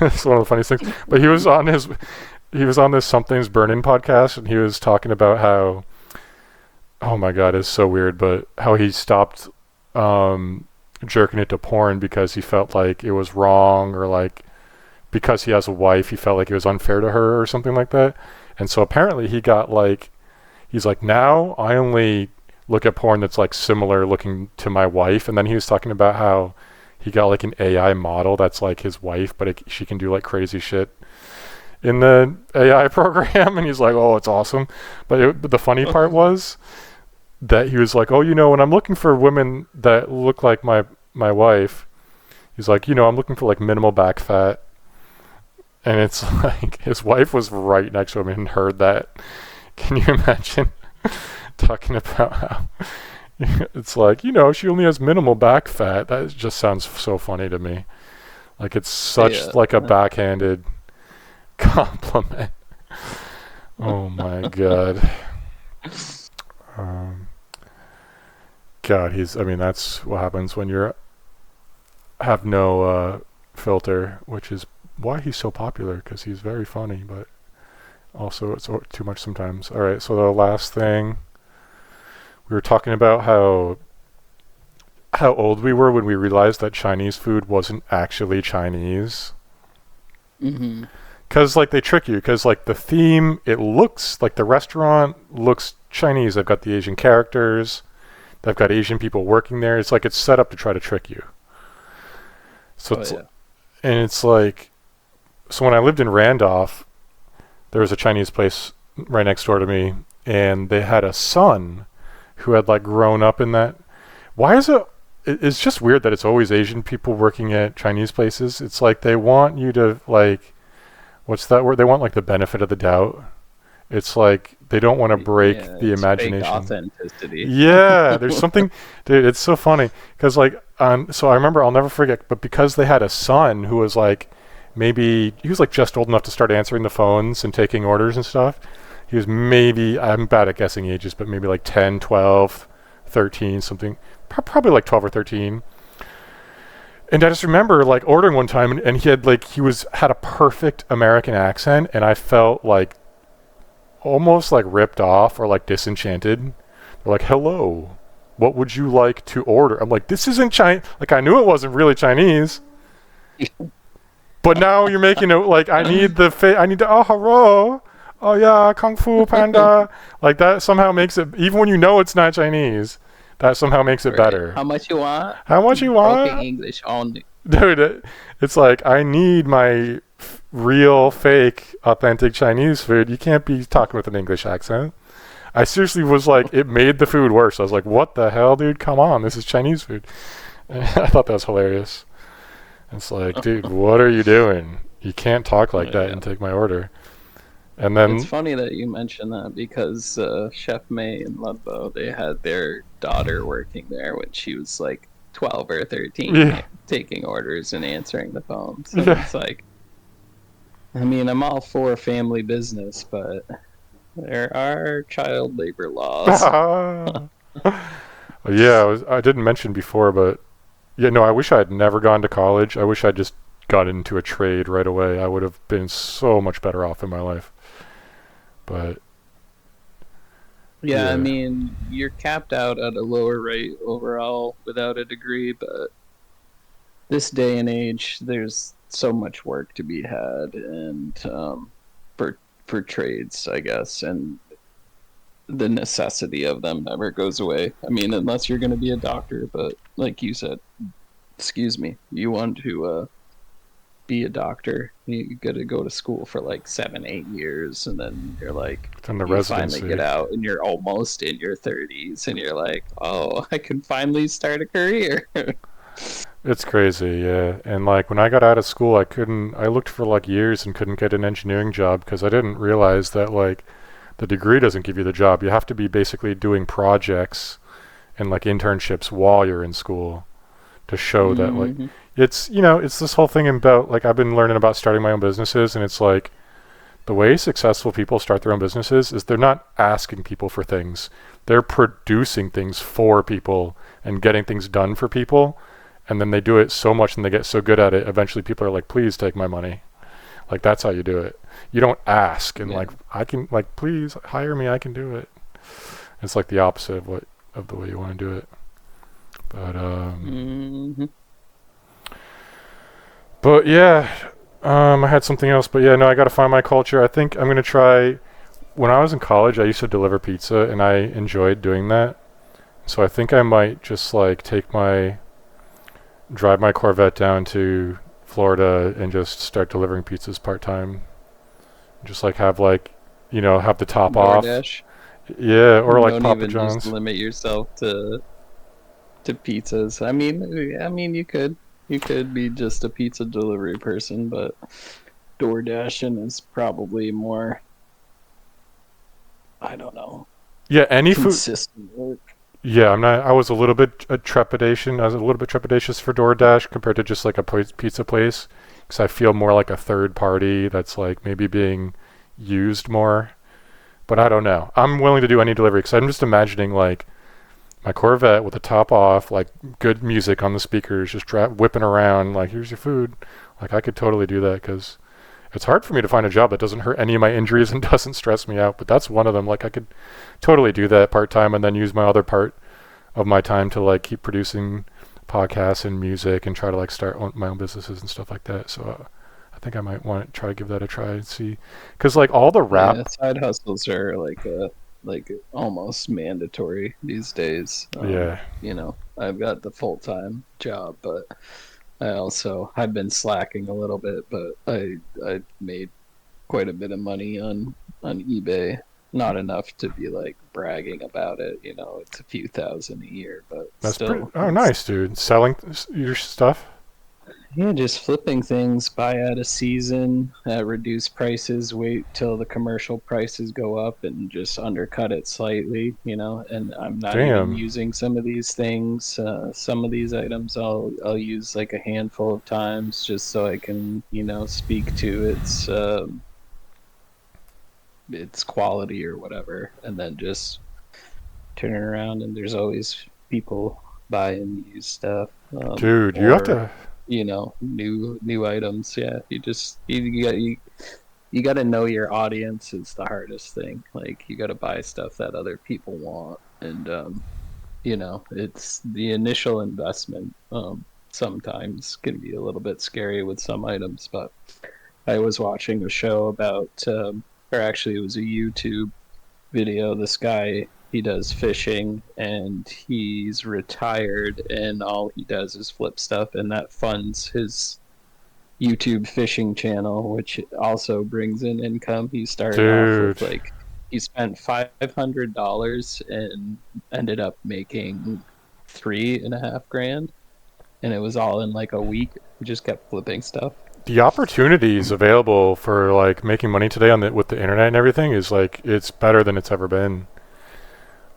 It's one of the funniest things. But he was on his he was on this Something's Burning podcast, and he was talking about how, oh my god, it's so weird, but how he stopped jerking it to porn because he felt like it was wrong, or like because he has a wife, he felt like it was unfair to her or something like that. And so apparently he got like, he's like, now I only look at porn that's like similar looking to my wife. And then he was talking about how he got like an AI model that's like his wife, but she can do like crazy shit in the AI program. And he's like, oh, it's awesome. But the funny part was that he was like, oh, when I'm looking for women that look like my wife, he's like, I'm looking for like minimal back fat. And it's like his wife was right next to him and heard that. Can you imagine talking about how it's like, she only has minimal back fat? That just sounds so funny to me. Like it's such like a backhanded compliment. Oh my god. God, that's what happens when you have no filter, which is why he's so popular, because he's very funny, but also it's too much sometimes. All right, so the last thing, we were talking about how old we were when we realized that Chinese food wasn't actually Chinese. Mm-hmm. Because like they trick you, because like the theme, it looks like the restaurant looks Chinese. They've got the Asian characters, they've got Asian people working there. It's like it's set up to try to trick you. So and it's like, so when I lived in Randolph, there was a Chinese place right next door to me, and they had a son who had like grown up in that. Why is it? It's just weird that it's always Asian people working at Chinese places. It's like they want you to like, what's that word? They want like the benefit of the doubt. It's like they don't want to break the imagination. Fake authenticity. Yeah, there's something, dude. It's so funny because like, so I remember, I'll never forget, but because they had a son who was like, maybe he was like just old enough to start answering the phones and taking orders and stuff. He was maybe, I'm bad at guessing ages, but maybe like 10, 12, 13, something, probably like 12 or 13. And I just remember like ordering one time, and he had like, had a perfect American accent, and I felt like almost like ripped off or like disenchanted. They're like, hello, what would you like to order? I'm like, this isn't Chinese. Like, I knew it wasn't really Chinese. But now you're making it like, I need the oh, hello. Oh yeah, Kung Fu Panda. Like that somehow makes it, even when you know it's not Chinese, that somehow makes it better. How much you want? How much you want? Broken English only. Dude, it's like, I need my real, fake, authentic Chinese food. You can't be talking with an English accent. I seriously was like, it made the food worse. I was like, what the hell, dude? Come on, this is Chinese food. I thought that was hilarious. It's like, dude, what are you doing? You can't talk like that and take my order. And then it's funny that you mentioned that, because Chef May in Ludlow, they had their daughter working there when she was like 12 or 13, taking orders and answering the phone. So it's like, I mean, I'm all for family business, but there are child labor laws. I didn't mention before, but I wish I had never gone to college. I wish I just got into a trade right away. I would have been so much better off in my life. But I mean, you're capped out at a lower rate overall without a degree, but this day and age, there's so much work to be had, and for trades, I guess, and the necessity of them never goes away. I mean, unless you're going to be a doctor, but like you said, you want to be a doctor, you got to go to school for like 7-8 years, and then you're like, then the you residency. finally get out and you're almost in your 30s, and you're like, oh, I can finally start a career. It's crazy, yeah. And like when I got out of school, I looked for like years and couldn't get an engineering job because I didn't realize that like the degree doesn't give you the job. You have to be basically doing projects and like internships while you're in school to show that like it's it's this whole thing about like, I've been learning about starting my own businesses, and it's like the way successful people start their own businesses is they're not asking people for things. They're producing things for people and getting things done for people. And then they do it so much and they get so good at it, eventually people are like, please take my money. Like, that's how you do it. you don't ask and Yeah. like I can like please hire me, I can do it. It's like the opposite of the way you want to do it. But Hmm. but yeah, I had something else, but yeah, no, I got to find my culture. I think I'm gonna try. When I was in college, I used to deliver pizza, and I enjoyed doing that. So I think I might just like drive my Corvette down to Florida and just start delivering pizzas part time. Just like have like, have the top off. DoorDash. Yeah, or like Don't Papa even just John's. limit yourself to pizzas. I mean, you could be just a pizza delivery person, but DoorDashing is probably more, I don't know, Yeah, any food. consistent work. Yeah, I'm not. I was a little bit trepidation. I was a little bit trepidatious for DoorDash compared to just like a pizza place, because I feel more like a third party that's like maybe being used more. But I don't know. I'm willing to do any delivery because I'm just imagining like my Corvette with the top off, like good music on the speakers, just whipping around. Like, here's your food. Like, I could totally do that because it's hard for me to find a job that doesn't hurt any of my injuries and doesn't stress me out. But that's one of them. Like, I could totally do that part time and then use my other part of my time to like keep producing podcasts and music and try to like start my own businesses and stuff like that. So I think I might want to try to give that a try and see, because like all the Yeah, rap. side hustles are like almost mandatory these days. Yeah, I've got the full-time job, but I've been slacking a little bit, but I made quite a bit of money on eBay. Not enough to be like bragging about it, it's a few thousand a year, but that's pretty. still, Oh, it's nice, dude. Selling your stuff. yeah, just flipping things, buy out a season at reduced prices, wait till the commercial prices go up and just undercut it slightly, and I'm not even Damn, using some of these things. Some of these items I'll use like a handful of times just so I can, speak to its quality or whatever, and then just turn it around and there's always people buying used stuff, dude, you have or to. new items. Yeah, you got to know your audience is the hardest thing. Like, you got to buy stuff that other people want, and it's the initial investment. Sometimes can be a little bit scary with some items, but I was watching a show about, or actually it was a YouTube video. This guy, he does fishing and he's retired, and all he does is flip stuff, and that funds his YouTube fishing channel, which also brings in income. He started off Dude, with like, he spent $500 and ended up making 3.5 grand, and it was all in like a week. He just kept flipping stuff. the opportunities available for like making money today with the internet and everything is like it's better than it's ever been.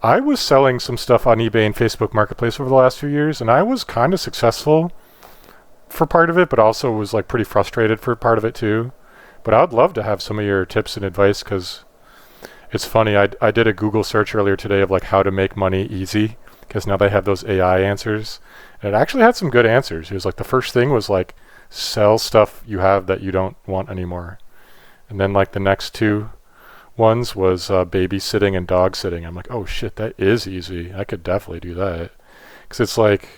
I was selling some stuff on eBay and Facebook Marketplace over the last few years, and I was kind of successful for part of it, but also was like pretty frustrated for part of it too. But I would love to have some of your tips and advice, because it's funny. I did a Google search earlier today of like how to make money easy, because now they have those AI answers, and it actually had some good answers. It was like the first thing was like sell stuff you have that you don't want anymore, and then like the next two ones was babysitting and dog sitting. I'm like, oh shit, that is easy. I could definitely do that. Because it's like,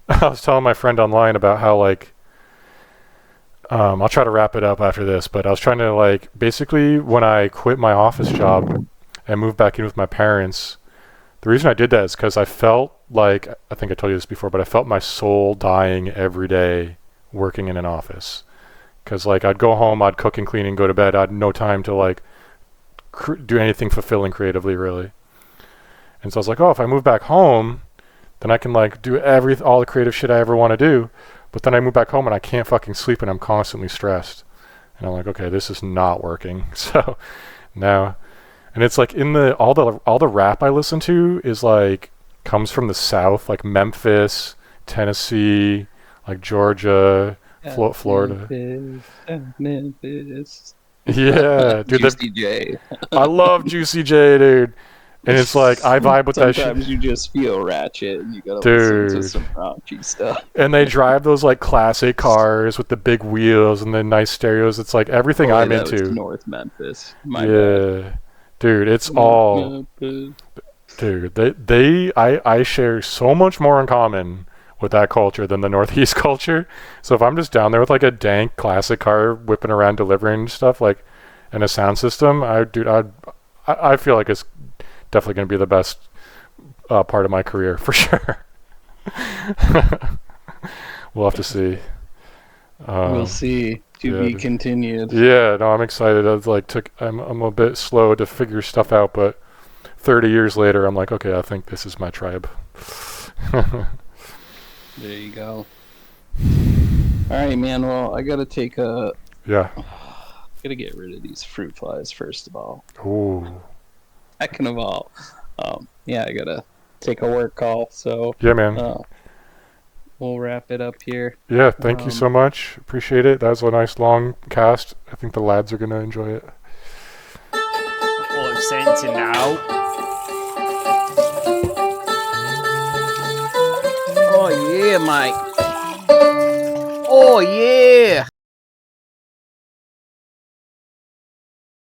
I was telling my friend online about how like, I'll try to wrap it up after this, but I was trying to like, basically when I quit my office job and moved back in with my parents, the reason I did that is because I felt like, I think I told you this before, but I felt my soul dying every day working in an office. Because like I'd go home, I'd cook and clean and go to bed. I had no time to like do anything fulfilling creatively, really. And so I was like, oh, if I move back home, then I can like do all the creative shit I ever want to do. But then I move back home and I can't fucking sleep and I'm constantly stressed. And I'm like, okay, this is not working. So now, and it's like in all the rap I listen to is like comes from the South, like Memphis, Tennessee, like Georgia, Florida. Memphis. Yeah, dude. Juicy J. I love Juicy J, dude. And it's like I vibe with that shit. Sometimes you just feel ratchet and you gotta listen to Dude. some raunchy stuff. And they drive those like classic cars with the big wheels and the nice stereos. It's like everything Boy, I'm that was into. North Memphis. My bad. Yeah. Dude, it's all dude, I share so much more in common with that culture than the Northeast culture. So if I'm just down there with like a dank classic car whipping around delivering stuff like and a sound system, I feel like it's definitely going to be the best part of my career for sure. We'll have to see. We'll see. To be dude. continued. Yeah, no, I'm excited. I'm a bit slow to figure stuff out, but 30 years later, I'm like, okay, I think this is my tribe. There you go. All right, man. Well, I gotta take a. Yeah. Gotta get rid of these fruit flies first of all. Ooh. Second of all, yeah, I gotta take a work call. So Yeah, man. we'll wrap it up here. Yeah, thank you so much. Appreciate it. That was a nice long cast. I think the lads are gonna enjoy it. All I'm saying to now. Oh yeah, mate. Oh yeah.